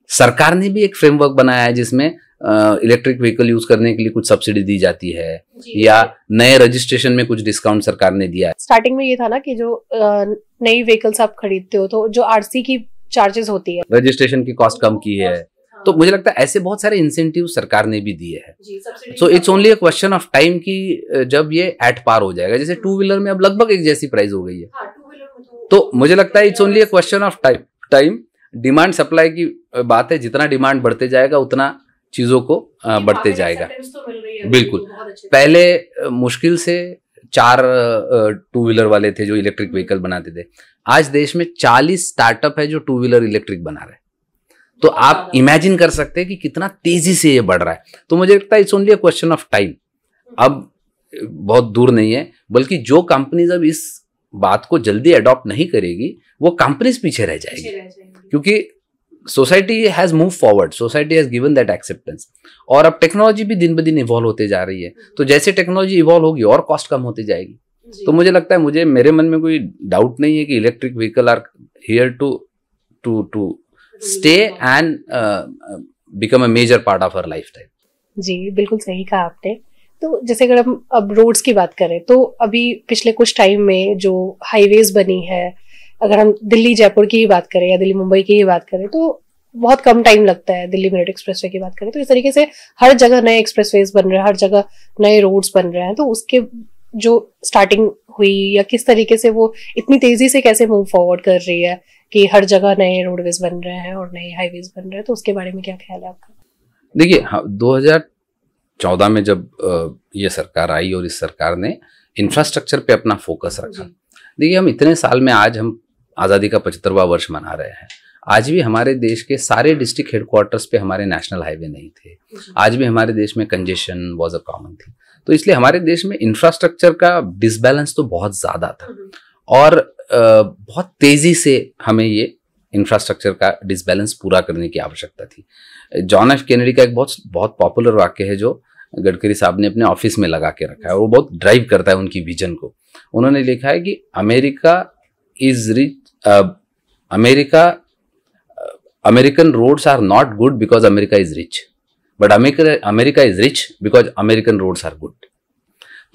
सरकार ने भी एक फ्रेमवर्क बनाया है जिसमें इलेक्ट्रिक व्हीकल यूज करने के लिए कुछ सब्सिडी दी जाती है या नए रजिस्ट्रेशन में कुछ डिस्काउंट सरकार ने दिया है। स्टार्टिंग में ये था ना कि जो नई व्हीकल्स आप खरीदते हो तो जो आरसी की चार्जेस होती है, रजिस्ट्रेशन की कॉस्ट कम की है। तो मुझे लगता है ऐसे बहुत सारे इंसेंटिव सरकार ने भी दिए हैं। So it's only a question of time कि जब ये एट पार हो जाएगा। जैसे 2 व्हीलर में अब लगभग एक जैसी प्राइस हो गई है। तो मुझे लगता है it's only a question of time. Demand supply की बात है, जितना डिमांड बढ़ते जाएगा उतना चीजों को बढ़ते जाएगा। बिल्कुल, पहले मुश्किल से 4 2 व्हीलर वाले थे जो इलेक्ट्रिक व्हीकल बनाते थे। आज देश में 40 स्टार्टअप है जो 2 व्हीलर इलेक्ट्रिक बना रहे हैं। तो आप इमेजिन कर सकते हैं कि कितना तेजी से ये बढ़ रहा है। तो मुझे लगता है it's only a question of time. अब बहुत दूर नहीं है, बल्कि जो कंपनीज अब इस बात को जल्दी अडॉप्ट नहीं करेगी वो कंपनीज पीछे रह जाएगी, क्योंकि society has move forward, society has given that acceptance. और अब टेक्नोलॉजी भी दिन ब दिन इवॉल्व होते जा रही है। तो जैसे टेक्नोलॉजी इवॉल्व होगी और कॉस्ट कम होती जाएगी। तो मुझे लगता है, मेरे मन में कोई डाउट नहीं है कि electric vehicle are here to stay and become a major part of our life time. जी, बिल्कुल सही कहा आपने। तो जैसे अगर हम अब रोड्स की बात करें तो अभी पिछले कुछ टाइम में जो हाईवेज बनी है, अगर हम दिल्ली जयपुर की ही बात करें या दिल्ली मुंबई की ही बात करें तो बहुत कम टाइम लगता है। दिल्ली मेरठ एक्सप्रेसवे की बात करें तो इस तरीके से हर जगह नए एक्सप्रेसवेज बन रहे हैं, हर जगह नए रोड्स बन रहे हैं। तो उसके जो स्टार्टिंग हुई या किस तरीके से वो इतनी तेजी से कैसे मूव फॉरवर्ड कर रही है कि हर जगह नए रोडवेज बन रहे हैं और नए हाईवेज बन रहे हैं, तो उसके बारे में क्या ख्याल है आपका? देखिए, 2014 में जब ये सरकार आई और इस सरकार ने इंफ्रास्ट्रक्चर पे अपना फोकस रखा। देखिए, हम इतने साल में आज हम आज़ादी का 75वां वर्ष मना रहे हैं। आज भी हमारे देश के सारे डिस्ट्रिक्ट हेडक्वार्टर्स पे हमारे नेशनल हाईवे नहीं थे। आज भी हमारे देश में कंजेशन वॉज अ कॉमन थी। तो इसलिए हमारे देश में इंफ्रास्ट्रक्चर का डिसबैलेंस तो बहुत ज़्यादा था और बहुत तेज़ी से हमें ये इंफ्रास्ट्रक्चर का डिसबैलेंस पूरा करने की आवश्यकता थी। जॉन एफ कैनेडी का एक बहुत पॉपुलर वाक्य है जो गडकरी साहब ने अपने ऑफिस में लगा के रखा है और वो बहुत ड्राइव करता है उनकी विजन को। उन्होंने लिखा है कि American roads are not good because America is rich, but America is rich because American roads are good.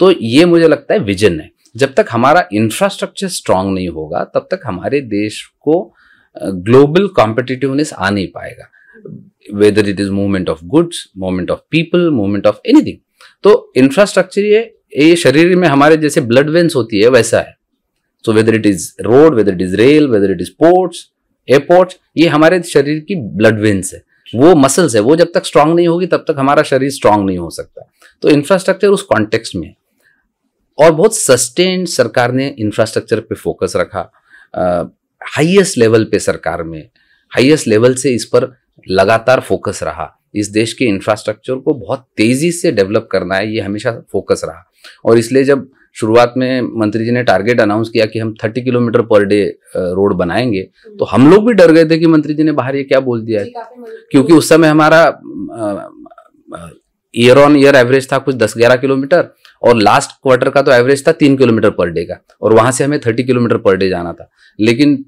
तो ये मुझे लगता है विजन है। जब तक हमारा इंफ्रास्ट्रक्चर स्ट्रांग नहीं होगा तब तक हमारे देश को ग्लोबल कॉम्पिटिटिवनेस आ नहीं पाएगा, whether it is movement of goods, movement of people, movement of anything. तो इंफ्रास्ट्रक्चर ये शरीर में हमारे जैसे ब्लड वेन्स होती है वैसा है। So whether it is road, whether it is rail, whether it is ports, airports, ये हमारे शरीर की ब्लड वेन्स है, वो मसल्स है। वो जब तक स्ट्रांग नहीं होगी तब तक हमारा शरीर स्ट्रांग नहीं हो सकता। तो इंफ्रास्ट्रक्चर उस कॉन्टेक्स्ट में और बहुत सस्टेन्ड सरकार ने इंफ्रास्ट्रक्चर पे फोकस रखा। हाईएस्ट लेवल पे सरकार में हाईएस्ट लेवल से इस पर लगातार फोकस रहा। इस देश के इंफ्रास्ट्रक्चर को बहुत तेजी से डेवलप करना है, ये हमेशा फोकस रहा। और इसलिए जब शुरुआत में मंत्री जी ने टारगेट अनाउंस किया कि हम 30 किलोमीटर पर डे रोड बनाएंगे, तो हम लोग भी डर गए थे कि मंत्री जी ने बाहर ये क्या बोल दिया है, क्योंकि उस समय हमारा ईयर ऑन ईयर एवरेज था कुछ 10-11 किलोमीटर और लास्ट क्वार्टर का तो एवरेज था 3 किलोमीटर पर डे का, और वहां से हमें 30 किलोमीटर पर डे जाना था। लेकिन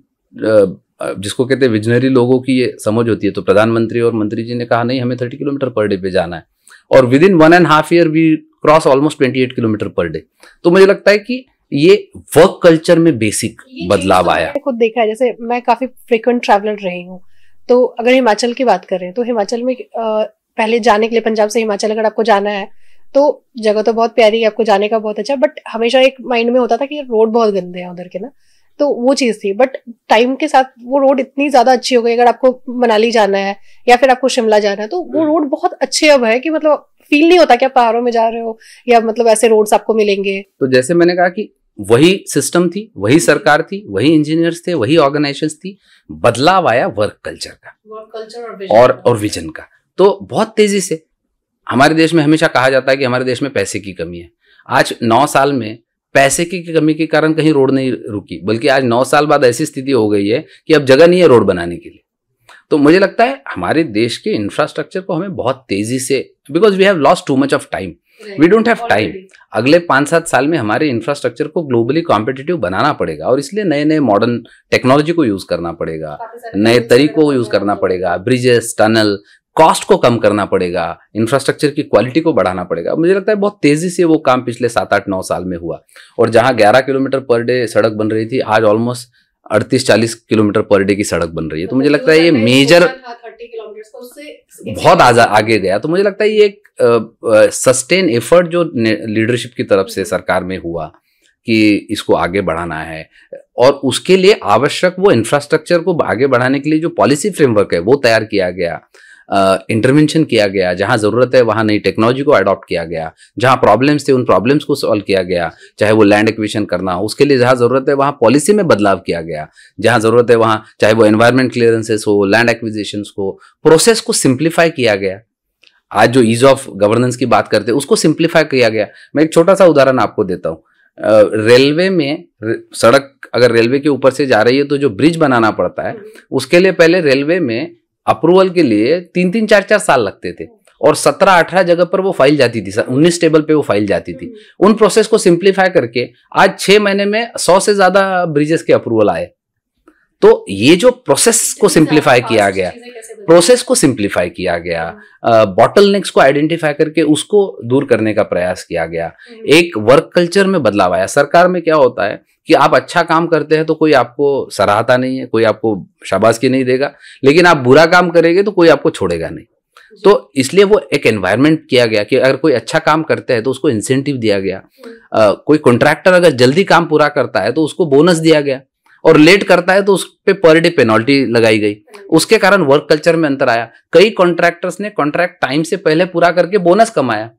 जिसको कहते हैं विजनरी लोगों की ये समझ होती है, तो प्रधानमंत्री और मंत्री जी ने कहा नहीं, हमें 30 किलोमीटर पर डे पे जाना है, और within 1.5 year we cross almost 28 kilometre per day. तो मुझे लगता है कि ये वर्क कल्चर में बेसिक बदलाव आया। खुद देखा है, जैसे मैं काफी फ्रीक्वेंट ट्रैवलर रही हूँ, तो अगर हिमाचल की बात करें तो हिमाचल में पहले जाने के लिए पंजाब से हिमाचल अगर आपको जाना है तो जगह तो बहुत प्यारी है, आपको जाने का बहुत अच्छा, बट हमेशा एक माइंड में होता था कि रोड बहुत गंदे हैं उधर के ना, तो वो चीज थी। बट टाइम के साथ वो रोड इतनी ज्यादा अच्छी हो गई, अगर आपको मनाली जाना है या फिर आपको शिमला जाना है तो वो रोड बहुत अच्छे अब है कि मतलब फील नहीं होता कि आप पहाड़ों में जा रहे हो या मतलब ऐसे रोड्स आपको मिलेंगे। तो जैसे मैंने कहा कि वही सिस्टम थी, वही सरकार थी, वही इंजीनियर्स थे, वही ऑर्गेनाइजेशंस थी, बदलाव आया वर्क कल्चर का और विजन का। तो बहुत तेजी से हमारे देश में हमेशा कहा जाता है कि हमारे देश में पैसे की कमी है। आज 9 साल में पैसे की कमी के कारण कहीं रोड नहीं रुकी, बल्कि आज 9 साल बाद ऐसी स्थिति हो गई है कि अब जगह नहीं है रोड बनाने के लिए। तो मुझे लगता है हमारे देश के इंफ्रास्ट्रक्चर को हमें बहुत तेजी से, because we have lost too much of time, we don't have time. अगले 5-7 साल में हमारे इंफ्रास्ट्रक्चर को ग्लोबली कॉम्पिटिटिव बनाना पड़ेगा और इसलिए नए नए मॉडर्न टेक्नोलॉजी को यूज करना पड़ेगा, नए तरीकों को यूज करना पड़ेगा, ब्रिजेस, टनल, कॉस्ट को कम करना पड़ेगा, इंफ्रास्ट्रक्चर की क्वालिटी को बढ़ाना पड़ेगा। मुझे लगता है बहुत तेजी से वो काम पिछले 7-8-9 साल में हुआ और जहां 11 किलोमीटर पर डे सड़क बन रही थी, आज ऑलमोस्ट 38-40 किलोमीटर पर डे की सड़क बन रही है। तो मुझे लगता है ये मेजर बहुत आगे गया। तो मुझे लगता है ये एक सस्टेन एफर्ट जो लीडरशिप की तरफ से सरकार में हुआ कि इसको आगे बढ़ाना है और उसके लिए आवश्यक वो इंफ्रास्ट्रक्चर को आगे बढ़ाने के लिए जो पॉलिसी फ्रेमवर्क है वो तैयार किया गया, इंटरवेंशन किया गया, जहां जरूरत है वहां नई टेक्नोलॉजी को अडॉप्ट किया गया, जहां प्रॉब्लम्स थे उन प्रॉब्लम्स को सॉल्व किया गया, चाहे वो लैंड एक्विजिशन करना हो उसके लिए जहां जरूरत है वहां पॉलिसी में बदलाव किया गया, जहां जरूरत है वहां चाहे वो एनवायरमेंट क्लियरेंसेस हो, लैंड एक्विजिशन को, प्रोसेस को सिंप्लीफाई किया गया। आज जो ईज ऑफ गवर्नेंस की बात करते हैं उसको सिंप्लीफाई किया गया। मैं एक छोटा सा उदाहरण आपको देता हूँ। रेलवे में सड़क अगर रेलवे के ऊपर से जा रही है तो जो ब्रिज बनाना पड़ता है उसके लिए पहले रेलवे में अप्रूवल के लिए 3-3, 4-4 साल लगते थे और 17-18 जगह पर वो फाइल जाती थी, 19 टेबल पे वो फाइल जाती थी। उन प्रोसेस को सिंप्लीफाई करके आज 6 महीने में 100 से ज्यादा ब्रिजेस के अप्रूवल आए। तो ये जो प्रोसेस को सिंप्लीफाई किया गया, बॉटलनेक्स को आइडेंटिफाई करके उसको दूर करने का प्रयास किया गया, एक वर्क कल्चर में बदलाव आया। सरकार में क्या होता है कि आप अच्छा काम करते हैं तो कोई आपको सराहता नहीं है, कोई आपको शाबाशी नहीं देगा, लेकिन आप बुरा काम करेंगे तो कोई आपको छोड़ेगा नहीं। तो इसलिए वो एक एनवायरनमेंट किया गया कि अगर कोई अच्छा काम करता है तो उसको इंसेंटिव दिया गया, कोई कॉन्ट्रैक्टर अगर जल्दी काम पूरा करता है तो उसको बोनस दिया गया और लेट करता है तो उस पे पर डे पेनल्टी लगाई गई। उसके कारण वर्क कल्चर में अंतर आया। कई कॉन्ट्रैक्टर्स ने कॉन्ट्रैक्ट टाइम से पहले पूरा करके बोनस कमाया,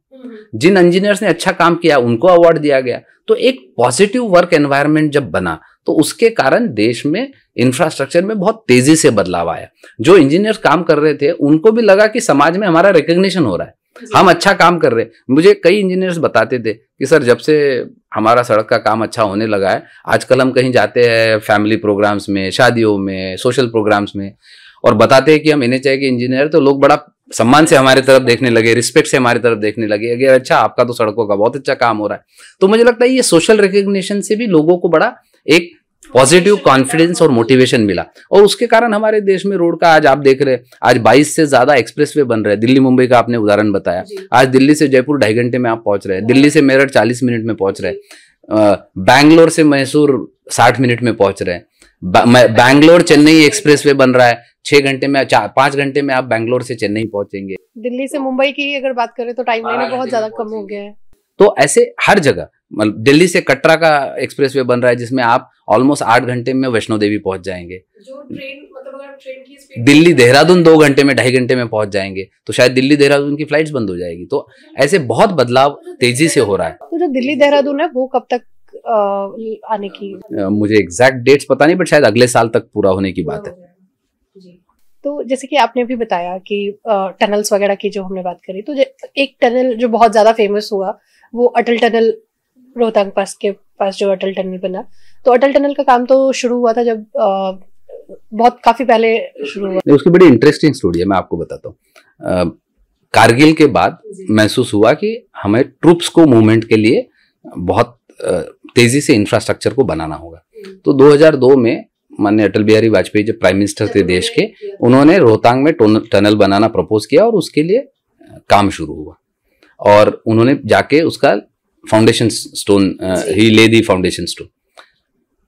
जिन इंजीनियर्स ने अच्छा काम किया उनको अवार्ड दिया गया। तो एक पॉजिटिव वर्क एनवायरनमेंट जब बना तो उसके कारण देश में इंफ्रास्ट्रक्चर में बहुत तेजी से बदलाव आया। जो इंजीनियर्स काम कर रहे थे उनको भी लगा कि समाज में हमारा रिकग्निशन हो रहा है, हम अच्छा काम कर रहे हैं। मुझे कई इंजीनियर्स बताते थे कि सर जब से हमारा सड़क का काम अच्छा होने लगा है, आजकल हम कहीं जाते हैं फैमिली प्रोग्राम्स में, शादियों में, सोशल प्रोग्राम्स में और बताते हैं कि हम NHAI के इंजीनियर, तो लोग बड़ा सम्मान से हमारी तरफ देखने लगे, रिस्पेक्ट से हमारी तरफ देखने लगे, अगर अच्छा आपका तो सड़कों का बहुत अच्छा काम हो रहा है। तो मुझे लगता है ये सोशल रिकग्निशन से भी लोगों को बड़ा एक पॉजिटिव कॉन्फिडेंस और मोटिवेशन मिला और उसके कारण हमारे देश में रोड का आज आप देख रहे हैं, आज 22 से ज्यादा एक्सप्रेसवे बन रहे हैं। दिल्ली मुंबई का आपने उदाहरण बताया, आज दिल्ली से जयपुर 2.5 घंटे में आप पहुंच रहे हैं, दिल्ली से मेरठ 40 मिनट में पहुंच रहे हैं, बैंगलोर से मैसूर 60 मिनट में पहुंच रहे हैं, बैंगलोर चेन्नई एक्सप्रेसवे बन रहा है, 6 घंटे में 5 घंटे में आप बैंगलोर से चेन्नई पहुंचेंगे। दिल्ली से मुंबई की अगर बात करें तो टाइम लाइन बहुत ज्यादा कम हो गया है। तो ऐसे हर जगह, दिल्ली से कटरा का एक्सप्रेसवे बन रहा है जिसमें आप ऑलमोस्ट 8 घंटे में वैष्णो देवी पहुंच जाएंगे। जो ट्रेन मतलब अगर ट्रेन की स्पीड दिल्ली देहरादून 2 घंटे में 2.5 घंटे में पहुंच जाएंगे, तो शायद दिल्ली देहरादून की फ्लाइट्स बंद हो जाएगी। तो ऐसे बहुत बदलाव तेजी से हो रहा है। तो जो दिल्ली देहरादून है वो कब तक आने की? मुझे एग्जैक्ट डेट्स पता नहीं, बट शायद अगले साल तक पूरा होने की बात है। तो जैसे कि आपने भी बताया कि टनल्स वगैरह की जो हमने बात करी, तो एक टनल जो बहुत ज्यादा फेमस हुआ वो अटल टनल, रोहतांग पास के पास जो अटल टनल बना। तो अटल टनल का काम तो शुरू हुआ था जब बहुत काफी पहले शुरू हुआ। उसकी बड़ी इंटरेस्टिंग स्टोरी है, मैं आपको बताता हूँ। कारगिल के बाद महसूस हुआ कि हमें ट्रूप्स को मूवमेंट के लिए बहुत तेजी से इंफ्रास्ट्रक्चर को बनाना होगा। तो 2002 में माननीय अटल बिहारी वाजपेयी जब प्राइम मिनिस्टर थे देश के, उन्होंने रोहतांग में टनल बनाना प्रपोज किया और उसके लिए काम शुरू हुआ और उन्होंने जाके उसका फाउंडेशन स्टोन ही ले दी फाउंडेशन स्टोन।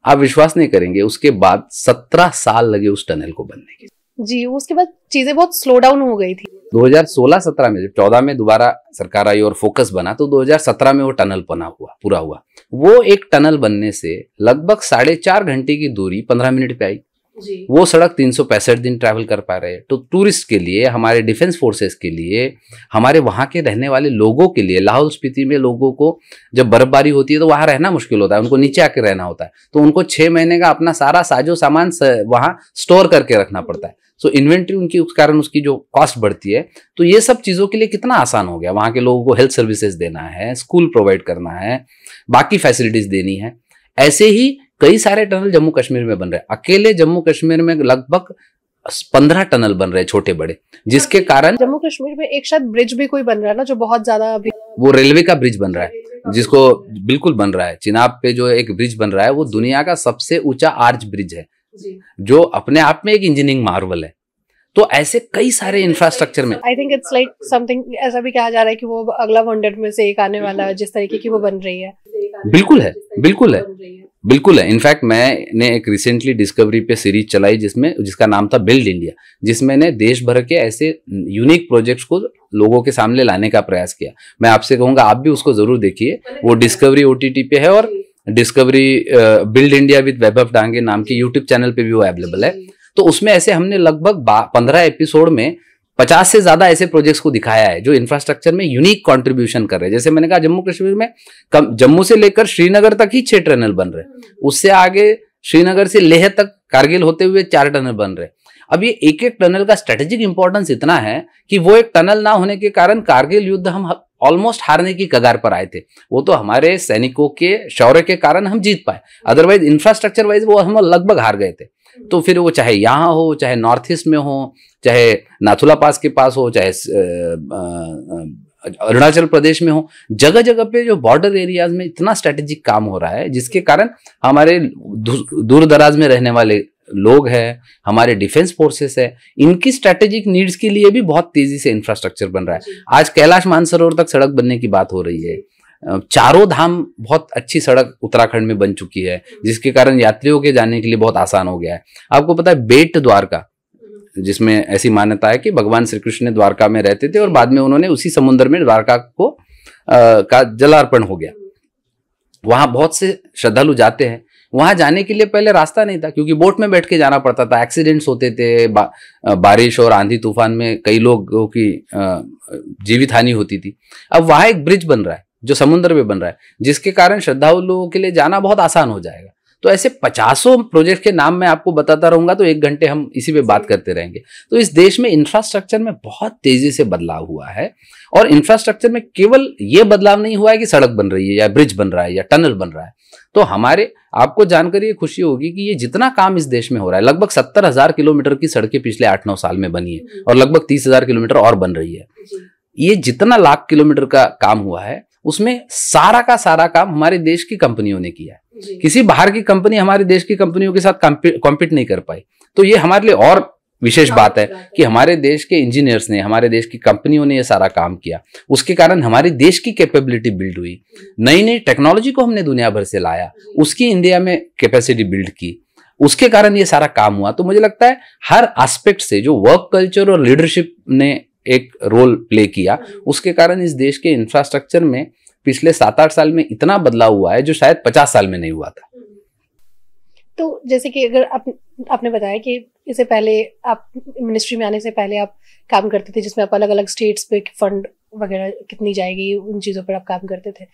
आप विश्वास नहीं करेंगे, उसके बाद 17 साल लगे उस टनल को बनने के। जी, उसके बाद चीजें बहुत स्लो डाउन हो गई थी। 2016-17 में, जब 14 में दोबारा सरकार आई और फोकस बना, तो 2017 में वो टनल बना हुआ पूरा हुआ। वो एक टनल बनने से लगभग 4.5 घंटे की दूरी 15 मिनट पे आई। वो सड़क 365 दिन ट्रैवल कर पा रहे हैं। तो टूरिस्ट के लिए, हमारे डिफेंस फोर्सेस के लिए, हमारे वहाँ के रहने वाले लोगों के लिए, लाहौल स्पीति में लोगों को जब बर्फबारी होती है तो वहाँ रहना मुश्किल होता है, उनको नीचे आके रहना होता है, तो उनको 6 महीने का अपना सारा साजो सामान वहाँ स्टोर करके रखना पड़ता है। सो इन्वेंट्री उनकी, उस कारण उसकी जो कॉस्ट बढ़ती है। तो ये सब चीज़ों के लिए कितना आसान हो गया। वहाँ के लोगों को हेल्थ सर्विसेज देना है, स्कूल प्रोवाइड करना है, बाकी फैसिलिटीज देनी है। ऐसे ही कई सारे टनल जम्मू कश्मीर में बन रहे हैं। अकेले जम्मू कश्मीर में लगभग 15 टनल बन रहे हैं, छोटे बड़े, जिसके कारण जम्मू कश्मीर में एक शायद ब्रिज भी कोई बन रहा है ना, जो बहुत ज्यादा अभी, वो रेलवे का ब्रिज बन रहा है, जिसको बिल्कुल बन रहा है। चिनाब पे जो एक ब्रिज बन रहा है वो दुनिया का सबसे ऊंचा आर्च ब्रिज है, जो अपने आप में एक इंजीनियरिंग मार्वल है। तो ऐसे कई सारे इंफ्रास्ट्रक्चर में I think it's like something, ऐसा भी कहा जा रहा है कि वो अगला 100 में से एक आने वाला है, जिस तरीके की वो बन रही है। बिल्कुल है, बिल्कुल है, बिल्कुल है। इनफैक्ट मैंने एक रिसेंटली डिस्कवरी पे सीरीज चलाई जिसका नाम था बिल्ड इंडिया, जिसमें ने देश भर के ऐसे यूनिक प्रोजेक्ट्स को लोगों के सामने लाने का प्रयास किया। मैं आपसे कहूंगा आप भी उसको जरूर देखिए। वो डिस्कवरी OTT पे है और डिस्कवरी बिल्ड इंडिया विद वैभव डांगे नाम के यूट्यूब चैनल पे भी वो अवेलेबल है। तो उसमें ऐसे हमने लगभग 15 एपिसोड में 50 से ज्यादा ऐसे प्रोजेक्ट्स को दिखाया है जो इंफ्रास्ट्रक्चर में यूनिक कंट्रीब्यूशन कर रहे हैं। जैसे मैंने कहा, जम्मू कश्मीर में जम्मू से लेकर श्रीनगर तक ही 6 टनल बन रहे हैं। उससे आगे श्रीनगर से लेह तक कारगिल होते हुए 4 टनल बन रहे हैं। अब ये एक एक टनल का स्ट्रेटेजिक इंपॉर्टेंस इतना है कि वो एक टनल ना होने के कारण कारगिल युद्ध हम ऑलमोस्ट हारने की कगार पर आए थे। वो तो हमारे सैनिकों के शौर्य के कारण हम जीत पाए, अदरवाइज इंफ्रास्ट्रक्चर वाइज वो हम लगभग हार गए थे। तो फिर वो चाहे यहाँ हो, चाहे नॉर्थ ईस्ट में हो, चाहे नाथुला पास के पास हो, चाहे अरुणाचल प्रदेश में हो, जगह जगह पे जो बॉर्डर एरियाज में इतना स्ट्रेटेजिक काम हो रहा है, जिसके कारण हमारे दूर दराज में रहने वाले लोग हैं, हमारे डिफेंस फोर्सेस है, इनकी स्ट्रेटेजिक नीड्स के लिए भी बहुत तेजी से इंफ्रास्ट्रक्चर बन रहा है। आज कैलाश मानसरोवर तक सड़क बनने की बात हो रही है। चारों धाम बहुत अच्छी सड़क उत्तराखंड में बन चुकी है, जिसके कारण यात्रियों के जाने के लिए बहुत आसान हो गया है। आपको पता है बेट द्वारका, जिसमें ऐसी मान्यता है कि भगवान श्री कृष्ण द्वारका में रहते थे और बाद में उन्होंने उसी समुद्र में द्वारका को का जलार्पण हो गया। वहां बहुत से श्रद्धालु जाते हैं। वहां जाने के लिए पहले रास्ता नहीं था, क्योंकि बोट में बैठ के जाना पड़ता था, एक्सीडेंट्स होते थे, बारिश और आंधी तूफान में कई लोगों की जीवित हानि होती थी। अब वहां एक ब्रिज बन रहा है जो समुद्र में बन रहा है, जिसके कारण श्रद्धालुओं के लिए जाना बहुत आसान हो जाएगा। तो ऐसे 50 प्रोजेक्ट के नाम मैं आपको बताता रहूंगा तो 1 घंटे हम इसी पे बात करते रहेंगे। तो इस देश में इंफ्रास्ट्रक्चर में बहुत तेजी से बदलाव हुआ है, और इंफ्रास्ट्रक्चर में केवल ये बदलाव नहीं हुआ है कि सड़क बन रही है या ब्रिज बन रहा है या टनल बन रहा है। तो आपको जानकर ये खुशी होगी कि ये जितना काम इस देश में हो रहा है, लगभग 70,000 किलोमीटर की सड़कें पिछले 8-9 साल में बनी है, और लगभग 30,000 किलोमीटर और बन रही है। ये जितना लाख किलोमीटर का काम हुआ है, उसमें सारा का सारा काम हमारे देश की कंपनियों ने किया है। किसी बाहर की कंपनी हमारे देश की कंपनियों के साथ कॉम्पीट नहीं कर पाई। तो ये हमारे लिए और विशेष बात है कि हमारे देश के इंजीनियर्स ने, हमारे देश की कंपनियों ने ये सारा काम किया। उसके कारण हमारे देश की कैपेबिलिटी बिल्ड हुई, नई नई टेक्नोलॉजी को हमने दुनिया भर से लाया, उसकी इंडिया में कैपेसिटी बिल्ड की, उसके कारण ये सारा काम हुआ। तो मुझे लगता है हर एस्पेक्ट से जो वर्क कल्चर और लीडरशिप ने एक रोल प्ले किया, उसके कारण इस देश के इंफ्रास्ट्रक्चर में पिछले 7-8 साल में इतना बदलाव हुआ है जो शायद 50 साल में नहीं हुआ था। तो जैसे कि अगर आपने बताया कि इससे पहले आप मिनिस्ट्री में आने से पहले आप काम करते थे, जिसमें आप अलग अलग स्टेट्स पे फंड वगैरह कितनी जाएगी उन चीज़ों पर आप काम करते थे।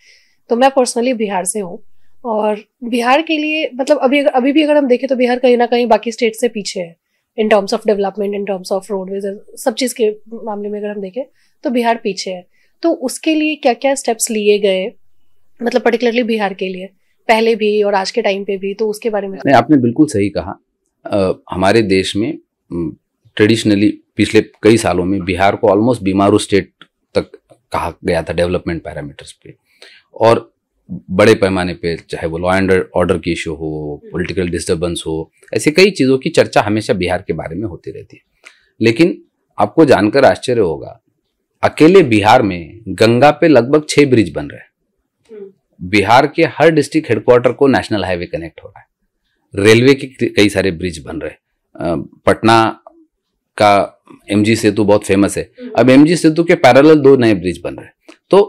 तो मैं पर्सनली बिहार से हूँ, और बिहार के लिए मतलब अभी भी अगर हम देखें तो बिहार कहीं ना कहीं बाकी स्टेट से पीछे है in terms of development, in terms of roadways, सब चीज़ के मामले में अगर हम देखें तो बिहार पीछे है। तो उसके लिए क्या क्या स्टेप्स लिए गए, मतलब पर्टिकुलरली बिहार के लिए, पहले भी और आज के टाइम पे भी, तो उसके बारे में। नहीं, आपने बिल्कुल सही कहा। हमारे देश में ट्रेडिशनली पिछले कई सालों में बिहार को ऑलमोस्ट बीमारू स्टेट तक कहा गया था डेवलपमेंट पैरामीटर्स पे, और बड़े पैमाने पे चाहे वो लॉ एंड ऑर्डर की इशू हो, पॉलिटिकल डिस्टर्बेंस हो, ऐसे कई चीज़ों की चर्चा हमेशा बिहार के बारे में होती रहती है। लेकिन आपको जानकर आश्चर्य होगा, अकेले बिहार में गंगा पे लगभग 6 ब्रिज बन रहे हैं। बिहार के हर डिस्ट्रिक्ट हेडक्वार्टर को नेशनल हाईवे कनेक्ट हो रहा है। रेलवे के कई सारे ब्रिज बन रहे हैं। पटना का MG सेतु बहुत फेमस है, अब MG सेतु के पैरेलल 2 नए ब्रिज बन रहे हैं। तो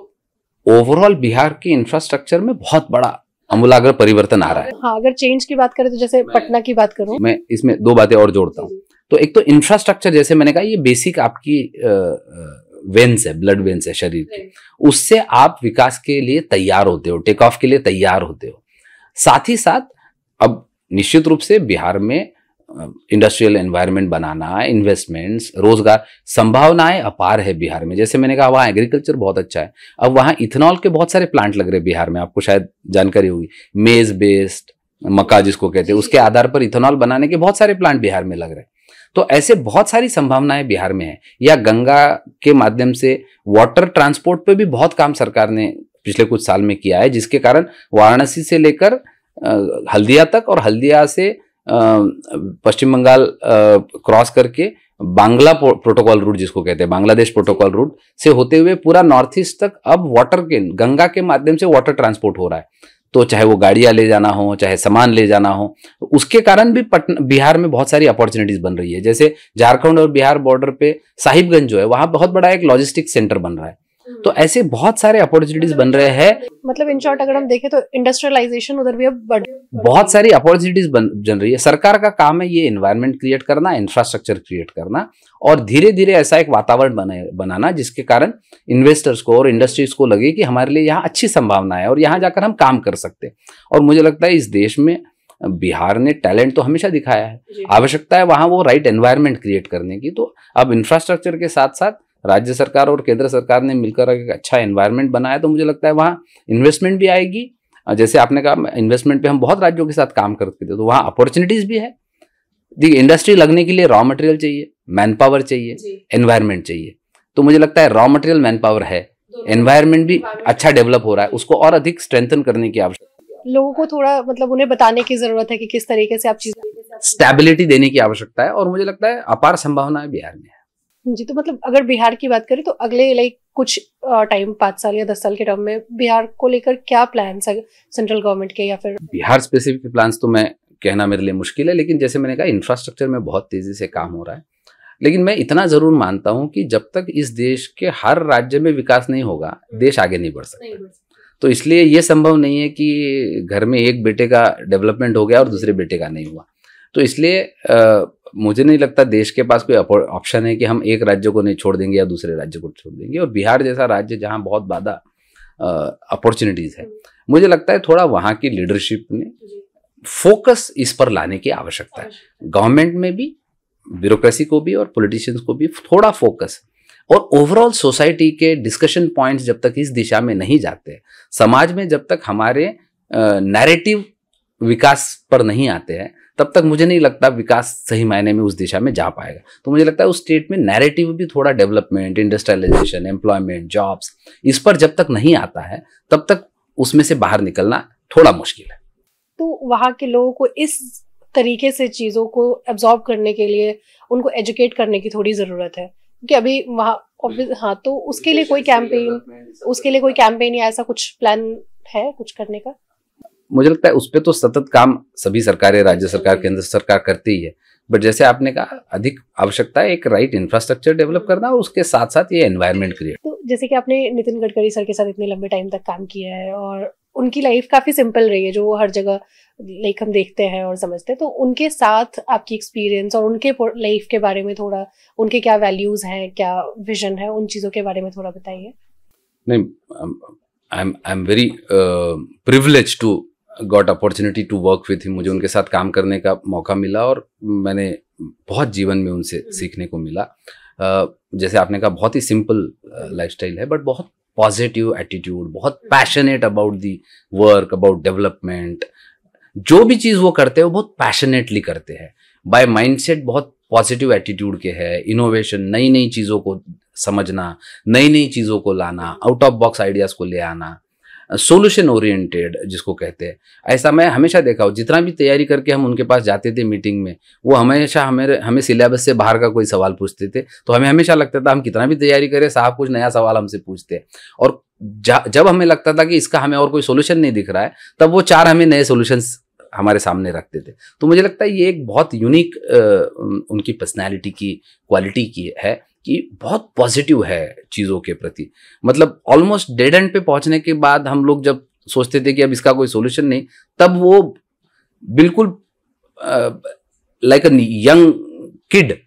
ओवरऑल बिहार के इंफ्रास्ट्रक्चर में बहुत बड़ा आमूलाग्र परिवर्तन आ रहा है। हाँ, अगर चेंज की बात करें तो जैसे पटना की बात करूं, मैं इसमें दो बातें और जोड़ता हूँ। तो एक तो इंफ्रास्ट्रक्चर, जैसे मैंने कहा, ये बेसिक आपकी वेन्स है, ब्लड वेन्स है शरीर की, उससे आप विकास के लिए तैयार होते हो, टेक ऑफ के लिए तैयार होते हो। साथ ही साथ अब निश्चित रूप से बिहार में इंडस्ट्रियल एनवायरनमेंट बनाना, इन्वेस्टमेंट्स, रोजगार, संभावनाएं अपार है बिहार में। जैसे मैंने कहा, वहाँ एग्रीकल्चर बहुत अच्छा है। अब वहाँ इथेनॉल के बहुत सारे प्लांट लग रहे हैं बिहार में, आपको शायद जानकारी होगी। मेज बेस्ड मक्का जिसको कहते हैं, उसके आधार पर इथेनॉल बनाने के बहुत सारे प्लांट बिहार में लग रहे हैं। तो ऐसे बहुत सारी संभावनाएं बिहार में है। या गंगा के माध्यम से वाटर ट्रांसपोर्ट पे भी बहुत काम सरकार ने पिछले कुछ साल में किया है, जिसके कारण वाराणसी से लेकर हल्दिया तक और हल्दिया से पश्चिम बंगाल क्रॉस करके बांग्ला प्रोटोकॉल रूट जिसको कहते हैं, बांग्लादेश प्रोटोकॉल रूट से होते हुए पूरा नॉर्थ ईस्ट तक अब वाटर के, गंगा के माध्यम से वाटर ट्रांसपोर्ट हो रहा है। तो चाहे वो गाड़ियां ले जाना हो, चाहे सामान ले जाना हो, उसके कारण भी बिहार में बहुत सारी अपॉर्चुनिटीज बन रही है। जैसे झारखंड और बिहार बॉर्डर पे साहिबगंज जो है, वहां बहुत बड़ा एक लॉजिस्टिक सेंटर बन रहा है। तो ऐसे बहुत सारे अपॉर्चुनिटीज बन रहे हैं। मतलब इन शॉर्ट अगर हम देखें तो इंडस्ट्रियलाइजेशन उधर भी अब बहुत सारी अपॉर्चुनिटीज बन रही है। सरकार का काम है ये एनवायरनमेंट क्रिएट करना, इंफ्रास्ट्रक्चर क्रिएट करना, और धीरे धीरे ऐसा एक वातावरण बनाना जिसके कारण इन्वेस्टर्स को और इंडस्ट्रीज को लगे कि हमारे लिए यहाँ अच्छी संभावना है और यहाँ जाकर हम काम कर सकते हैं। और मुझे लगता है इस देश में बिहार ने टैलेंट तो हमेशा दिखाया है, आवश्यकता है वहाँ वो राइट एनवायरनमेंट क्रिएट करने की। तो अब इंफ्रास्ट्रक्चर के साथ साथ राज्य सरकार और केंद्र सरकार ने मिलकर एक अच्छा एनवायरनमेंट बनाया, तो मुझे लगता है वहाँ इन्वेस्टमेंट भी आएगी। जैसे आपने कहा, इन्वेस्टमेंट पे हम बहुत राज्यों के साथ काम करते थे, तो वहाँ अपॉर्चुनिटीज भी है। देखिए, इंडस्ट्री लगने के लिए रॉ मटेरियल चाहिए, मैन पावर चाहिए, एनवायरनमेंट चाहिए। तो मुझे लगता है रॉ मटेरियल, मैन पावर है, एनवायरनमेंट भी अच्छा डेवलप हो रहा है, उसको और अधिक स्ट्रेंथन करने की आवश्यकता है। लोगों को थोड़ा मतलब उन्हें बताने की जरूरत है कि किस तरीके से आप चीजें, स्टेबिलिटी देने की आवश्यकता है, और मुझे लगता है अपार संभावनाएं बिहार में है। जी। तो मतलब अगर बिहार की बात करें तो अगले कुछ टाइम 5 साल या 10 साल के टर्म में बिहार को लेकर क्या प्लान्स है सेंट्रल गवर्नमेंट के, या फिर बिहार स्पेसिफिक प्लान्स तो मैं कहना मेरे लिए मुश्किल है, लेकिन जैसे मैंने कहा, इंफ्रास्ट्रक्चर में बहुत तेजी से काम हो रहा है। लेकिन मैं इतना जरूर मानता हूं कि जब तक इस देश के हर राज्य में विकास नहीं होगा, देश आगे नहीं बढ़ सकता। तो इसलिए यह संभव नहीं है कि घर में एक बेटे का डेवलपमेंट हो गया और दूसरे बेटे का नहीं हुआ। तो इसलिए मुझे नहीं लगता देश के पास कोई ऑप्शन है कि हम एक राज्य को नहीं छोड़ देंगे या दूसरे राज्य को छोड़ देंगे। और बिहार जैसा राज्य जहां बहुत ज़्यादा अपॉर्चुनिटीज है, मुझे लगता है थोड़ा वहां की लीडरशिप ने फोकस इस पर लाने की आवश्यकता है। गवर्नमेंट में भी, ब्यूरोक्रेसी को भी और पॉलिटिशियंस को भी थोड़ा फोकस, और ओवरऑल सोसाइटी के डिस्कशन पॉइंट्स जब तक इस दिशा में नहीं जाते, समाज में जब तक हमारे नैरेटिव विकास पर नहीं आते हैं, तब तक मुझे नहीं लगता विकास सही मायने में उस दिशा में जा पाएगा। तो मुझे लगता है उस स्टेट में नैरेटिव भी थोड़ा डेवलपमेंट, इंडस्ट्रियलाइजेशन, एम्प्लॉयमेंट, जॉब्स, इस पर जब तक नहीं आता है तब तक उसमें से बाहर निकलना थोड़ा मुश्किल है। तो वहाँ के लोगों को इस तरीके से चीज़ों को एब्जॉर्ब करने के लिए उनको एजुकेट करने की थोड़ी ज़रूरत है, क्योंकि अभी वहाँ हाँ, तो उसके लिए कोई कैंपेन या ऐसा कुछ प्लान है कुछ करने का? मुझे लगता है उस पर तो सतत काम सभी सरकारें, राज्य सरकार, केंद्र सरकार करती ही है। बट जैसे आपने कहा, अधिक आवश्यकता है एक राइट इंफ्रास्ट्रक्चर डेवलप करना और उसके साथ साथ ये एनवायरनमेंट क्रिएट। तो जैसे कि आपने नितिन गडकरी सर के साथ इतने लंबे टाइम तक काम किया है और उनकी लाइफ काफ़ी सिंपल रही है, जो वो हर जगह हम देखते हैं और समझते हैं। तो उनके साथ आपकी एक्सपीरियंस और उनके लाइफ के बारे में थोड़ा, उनके क्या वैल्यूज़ हैं, क्या विजन है, उन चीज़ों के बारे में थोड़ा बताइए। नहीं, I am very privilege to got opportunity to work with him. मुझे उनके साथ काम करने का मौका मिला और मैंने बहुत जीवन में उनसे सीखने को मिला। जैसे आपने कहा, बहुत ही सिंपल लाइफस्टाइल है, बट बहुत पॉजिटिव एटीट्यूड, बहुत passionate about the work, about development. जो भी चीज़ वो करते हैं वो बहुत पैशनेटली करते हैं, बाय माइंडसेट बहुत पॉजिटिव एटीट्यूड के है। इनोवेशन, नई नई चीज़ों को समझना, नई नई चीज़ों को लाना, आउट ऑफ बॉक्स आइडियाज़ को ले आना, सोल्यूशन ओरिएंटेड जिसको कहते हैं। ऐसा मैं हमेशा देखा हूँ, जितना भी तैयारी करके हम उनके पास जाते थे मीटिंग में, वो हमेशा हमें सिलेबस से बाहर का कोई सवाल पूछते थे। तो हमें हमेशा लगता था हम कितना भी तैयारी करें, साहब कुछ नया सवाल हमसे पूछते हैं। और जब हमें लगता था कि इसका हमें और कोई सोल्यूशन नहीं दिख रहा है, तब वो 4 हमें नए सोल्यूशंस हमारे सामने रखते थे। तो मुझे लगता है ये एक बहुत यूनिक उनकी पर्सनैलिटी की क्वालिटी की है कि बहुत पॉजिटिव है चीज़ों के प्रति। मतलब ऑलमोस्ट डेड एंड पे पहुंचने के बाद हम लोग जब सोचते थे कि अब इसका कोई सोल्यूशन नहीं, तब वो बिल्कुल like a young kid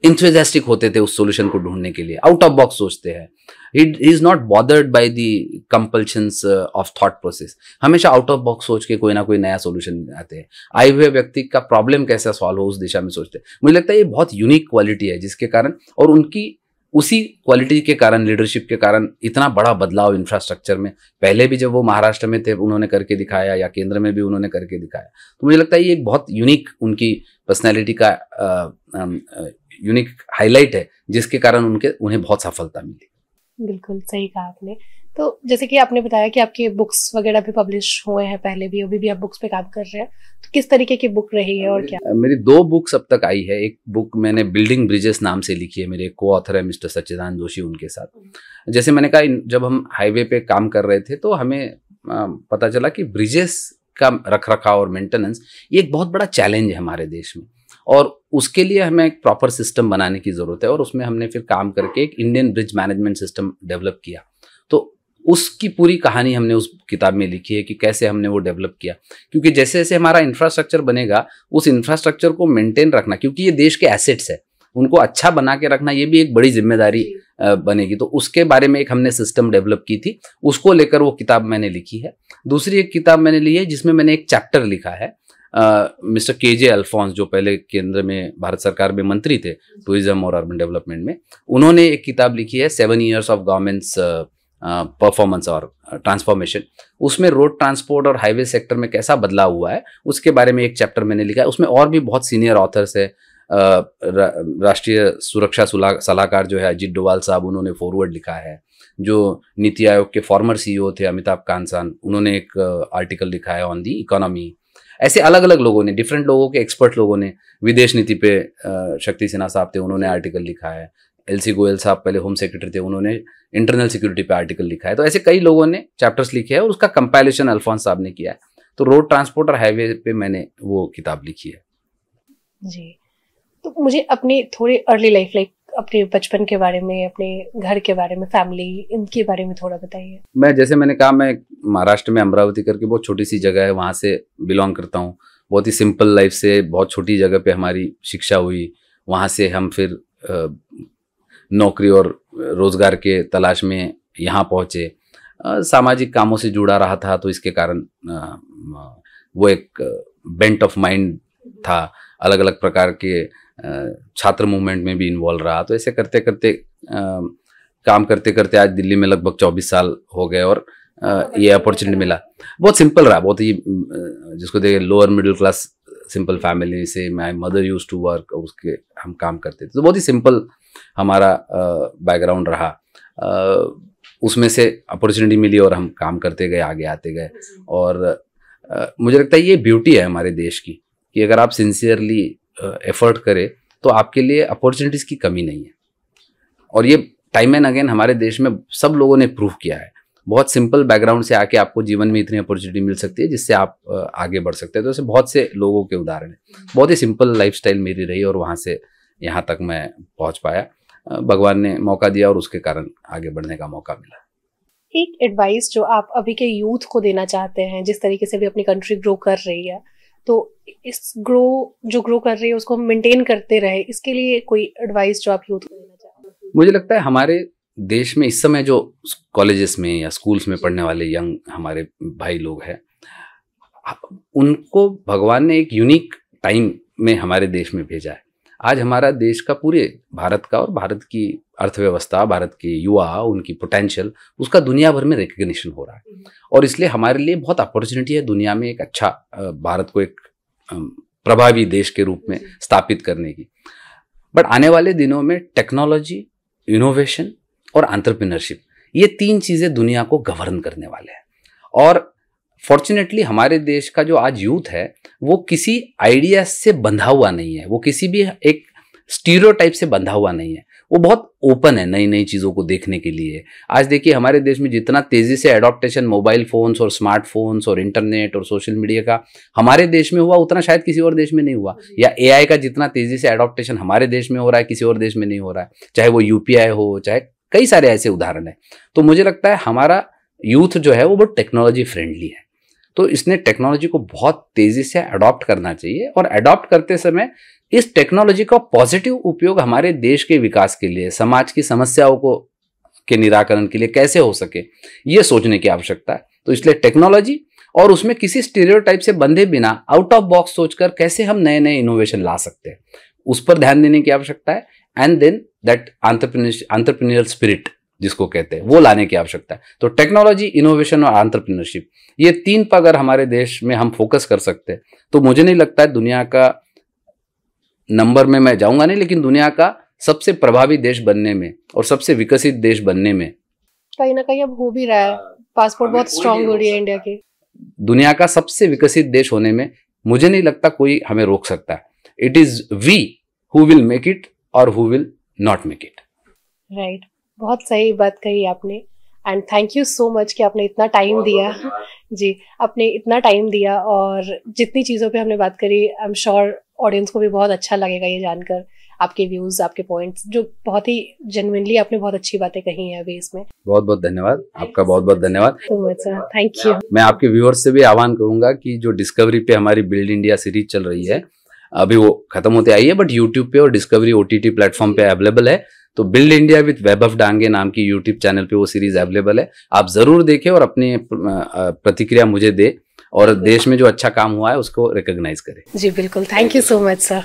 enthusiastic होते थे उस सोल्यूशन को ढूंढने के लिए, आउट ऑफ बॉक्स सोचते हैं। He is not bothered by the compulsions of thought process, हमेशा आउट ऑफ बॉक्स सोच के कोई ना कोई नया सोल्यूशन आते हैं। आए हुए व्यक्ति का प्रॉब्लम कैसे सॉल्व हो उस दिशा में सोचते हैं। मुझे लगता है ये बहुत यूनिक क्वालिटी है, जिसके कारण और उनकी उसी क्वालिटी के कारण, लीडरशिप के कारण इतना बड़ा बदलाव इंफ्रास्ट्रक्चर में, पहले भी जब वो महाराष्ट्र में थे उन्होंने करके दिखाया, या केंद्र में भी उन्होंने करके दिखाया। तो मुझे लगता है ये एक बहुत यूनिक उनकी पर्सनैलिटी का यूनिक हाईलाइट है, जिसके कारण उन्हें बहुत सफलता मिली। बिल्कुल सही कहा आपने। तो जैसे कि आपने बताया कि आपके बुक्स वगैरह भी पब्लिश हुए हैं पहले भी, अभी भी आप बुक्स पे काम कर रहे हैं, तो किस तरीके की बुक रही है और क्या? मेरी 2 बुक्स अब तक आई है। एक बुक मैंने बिल्डिंग ब्रिजेस नाम से लिखी है, मेरे को ऑथर है मिस्टर सच्चिदानंद जोशी, उनके साथ। जैसे मैंने कहा, जब हम हाईवे पे काम कर रहे थे तो हमें पता चला कि ब्रिजेस का रखरखाव और मेंटेनेंस ये एक बहुत बड़ा चैलेंज है हमारे देश में, और उसके लिए हमें एक प्रॉपर सिस्टम बनाने की ज़रूरत है। और उसमें हमने फिर काम करके एक Indian bridge management system develop किया। तो उसकी पूरी कहानी हमने उस किताब में लिखी है कि कैसे हमने वो डेवलप किया, क्योंकि जैसे जैसे हमारा इंफ्रास्ट्रक्चर बनेगा, उस इंफ्रास्ट्रक्चर को मेंटेन रखना, क्योंकि ये देश के एसेट्स है, उनको अच्छा बना के रखना ये भी एक बड़ी जिम्मेदारी बनेगी। तो उसके बारे में एक हमने सिस्टम डेवलप की थी, उसको लेकर वो किताब मैंने लिखी है। दूसरी एक किताब मैंने ली है जिसमें मैंने एक चैप्टर लिखा है मिस्टर KJ अल्फोंस, जो पहले केंद्र में भारत सरकार में मंत्री थे टूरिज्म और अर्बन डेवलपमेंट में, उन्होंने एक किताब लिखी है 7 years ऑफ गवर्नमेंट्स परफॉर्मेंस और ट्रांसफॉर्मेशन। उसमें रोड ट्रांसपोर्ट और हाईवे सेक्टर में कैसा बदलाव हुआ है उसके बारे में एक चैप्टर मैंने लिखा है। उसमें और भी बहुत सीनियर ऑथर्स है, राष्ट्रीय सुरक्षा सलाहकार जो है अजीत डोवाल साहब, उन्होंने फॉरवर्ड लिखा है। जो नीति आयोग के फॉर्मर CEO थे अमिताभ कांसान, उन्होंने एक आर्टिकल लिखा है ऑन दी इकोनॉमी। ऐसे अलग अलग लोगों ने, डिफरेंट लोगों के एक्सपर्ट लोगों ने, विदेश नीति पे शक्ति सिन्हा साहब थे, उन्होंने आर्टिकल लिखा है। LC गोयल साहब पहले होम सेक्रेटरी थे, उन्होंने इंटरनल सिक्योरिटी पे आर्टिकल लिखा है। तो ऐसे कई लोगों ने चैप्टर्स लिखे हैं और उसका कंपाइलेशन अल्फोंस साहब ने किया है। तो रोड ट्रांसपोर्ट और हाईवे पे मैंने वो किताब लिखी है जी। तो मुझे अपनी थोड़ी अर्ली लाइफ, लाइक अपने बचपन के बारे में, अपने घर के बारे में, फैमिली, इनके बारे में थोड़ा बताइए। मैंने कहा, मैं महाराष्ट्र में अमरावती करके बहुत छोटी सी जगह है, वहाँ से बिलोंग करता हूँ। बहुत ही सिंपल लाइफ से, बहुत छोटी जगह पे हमारी शिक्षा हुई। वहाँ से हम फिर नौकरी और रोजगार के तलाश में यहाँ पहुँचे। सामाजिक कामों से जुड़ा रहा था, तो इसके कारण वो एक बेंट ऑफ माइंड था। अलग अलग प्रकार के छात्र मूवमेंट में भी इन्वॉल्व रहा। तो ऐसे करते करते काम करते करते आज दिल्ली में लगभग 24 साल हो गए, और ये अपॉर्चुनिटी मिला। बहुत सिंपल रहा, बहुत ही जिसको देखे lower middle class simple family से my mother used to work, उसके हम काम करते थे। तो बहुत ही सिंपल हमारा बैकग्राउंड रहा। उसमें से अपॉर्चुनिटी मिली और हम काम करते गए, आगे आते गए। और मुझे लगता है ये ब्यूटी है हमारे देश की, कि अगर आप सिंसियरली एफर्ट करें तो आपके लिए अपॉर्चुनिटीज़ की कमी नहीं है। और ये टाइम एंड अगेन हमारे देश में सब लोगों ने प्रूव किया है। बहुत सिंपल बैकग्राउंड से आके आपको जीवन में इतनी अपॉर्चुनिटी मिल सकती है जिससे आप आगे बढ़ सकते हैं। तो ऐसे बहुत से लोगों के उदाहरण हैं। बहुत ही सिंपल लाइफस्टाइल मेरी रही और वहाँ से यहाँ तक मैं पहुँच पाया। भगवान ने मौका दिया और उसके कारण आगे बढ़ने का मौका मिला। एक एडवाइस जो आप अभी के यूथ को देना चाहते हैं, जिस तरीके से भी अपनी कंट्री ग्रो कर रही है, तो इस जो ग्रो कर रही है उसको हम मेंटेन करते रहे, इसके लिए कोई एडवाइस जो आप यूथ को देना चाहते हैं? मुझे लगता है हमारे देश में इस समय जो कॉलेजेस में या स्कूल्स में पढ़ने वाले यंग हमारे भाई लोग हैं, उनको भगवान ने एक यूनिक टाइम में हमारे देश में भेजा है। आज हमारा देश का, पूरे भारत का और भारत की अर्थव्यवस्था, भारत के युवा, उनकी पोटेंशियल, उसका दुनिया भर में रिकग्निशन हो रहा है। और इसलिए हमारे लिए बहुत अपॉर्चुनिटी है दुनिया में एक अच्छा भारत को एक प्रभावी देश के रूप में स्थापित करने की। बट आने वाले दिनों में टेक्नोलॉजी, इनोवेशन और एंटरप्रेन्योरशिप, ये 3 चीज़ें दुनिया को गवर्न करने वाले हैं। और फॉर्चुनेटली हमारे देश का जो आज यूथ है वो किसी आइडिया से बंधा हुआ नहीं है, वो किसी भी एक स्टीरियोटाइप से बंधा हुआ नहीं है। वो बहुत ओपन है नई नई चीज़ों को देखने के लिए। आज देखिए हमारे देश में जितना तेज़ी से एडॉप्टेशन मोबाइल फ़ोन्स और स्मार्टफोन्स और इंटरनेट और सोशल मीडिया का हमारे देश में हुआ, उतना शायद किसी और देश में नहीं हुआ। या AI का जितना तेज़ी से एडॉप्टेशन हमारे देश में हो रहा है, किसी और देश में नहीं हो रहा है, चाहे वो UPI हो, चाहे कई सारे ऐसे उदाहरण हैं। तो मुझे लगता है हमारा यूथ जो है वो बहुत टेक्नोलॉजी फ्रेंडली है, तो इसने टेक्नोलॉजी को बहुत तेजी से अडॉप्ट करना चाहिए और अडॉप्ट करते समय इस टेक्नोलॉजी का पॉजिटिव उपयोग हमारे देश के विकास के लिए, समाज की समस्याओं को के निराकरण के लिए कैसे हो सके, ये सोचने की आवश्यकता है। तो इसलिए टेक्नोलॉजी और उसमें किसी स्टीरियोटाइप से बंधे बिना आउट ऑफ बॉक्स सोचकर कैसे हम नए नए इनोवेशन ला सकते हैं, उस पर ध्यान देने की आवश्यकता है। And then that entrepreneurial spirit जिसको कहते हैं, वो लाने की आवश्यकता है। तो टेक्नोलॉजी, इनोवेशन और एंटरप्रेन्योरशिप, ये 3 पर अगर हमारे देश में हम फोकस कर सकते हैं तो मुझे नहीं लगता है दुनिया का नंबर में मैं जाऊंगा नहीं, लेकिन दुनिया का सबसे प्रभावी देश बनने में और सबसे विकसित देश बनने में कहीं ना कहीं अब हो भी रहा है। पासपोर्ट बहुत स्ट्रांग हो रही है इंडिया की। दुनिया का सबसे विकसित देश होने में मुझे नहीं लगता कोई हमें रोक सकता है। It is we who will make it और who will not make it. Right, बहुत सही बात कही आपने। And thank you so much कि आपने इतना टाइम दिया। जी, आपने इतना टाइम दिया और जितनी चीज़ों पे हमने बात करी, आई एम श्योर ऑडियंस को भी बहुत अच्छा लगेगा ये जानकर, आपके व्यूज, आपके पॉइंट्स, जो बहुत ही जेन्युइनली आपने बहुत अच्छी बातें कही हैं अभी इसमें। बहुत बहुत धन्यवाद आपका, बहुत बहुत धन्यवाद so much sir, thank you. मैं आपके व्यूअर्स से भी आह्वान करूंगा कि जो डिस्कवरी पे हमारी बिल्ड इंडिया सीरीज चल रही है, अभी वो खत्म होते आई है, बट यूट्यूब पे और डिस्कवरी OTT प्लेटफॉर्म पे अवेलेबल है। तो बिल्ड इंडिया विद वैभव डांगे नाम की यूट्यूब चैनल पे वो सीरीज अवेलेबल है, आप जरूर देखें और अपनी प्रतिक्रिया मुझे दे और देश में जो अच्छा काम हुआ है उसको रिकॉग्नाइज करें। जी बिल्कुल, thank you so much sir.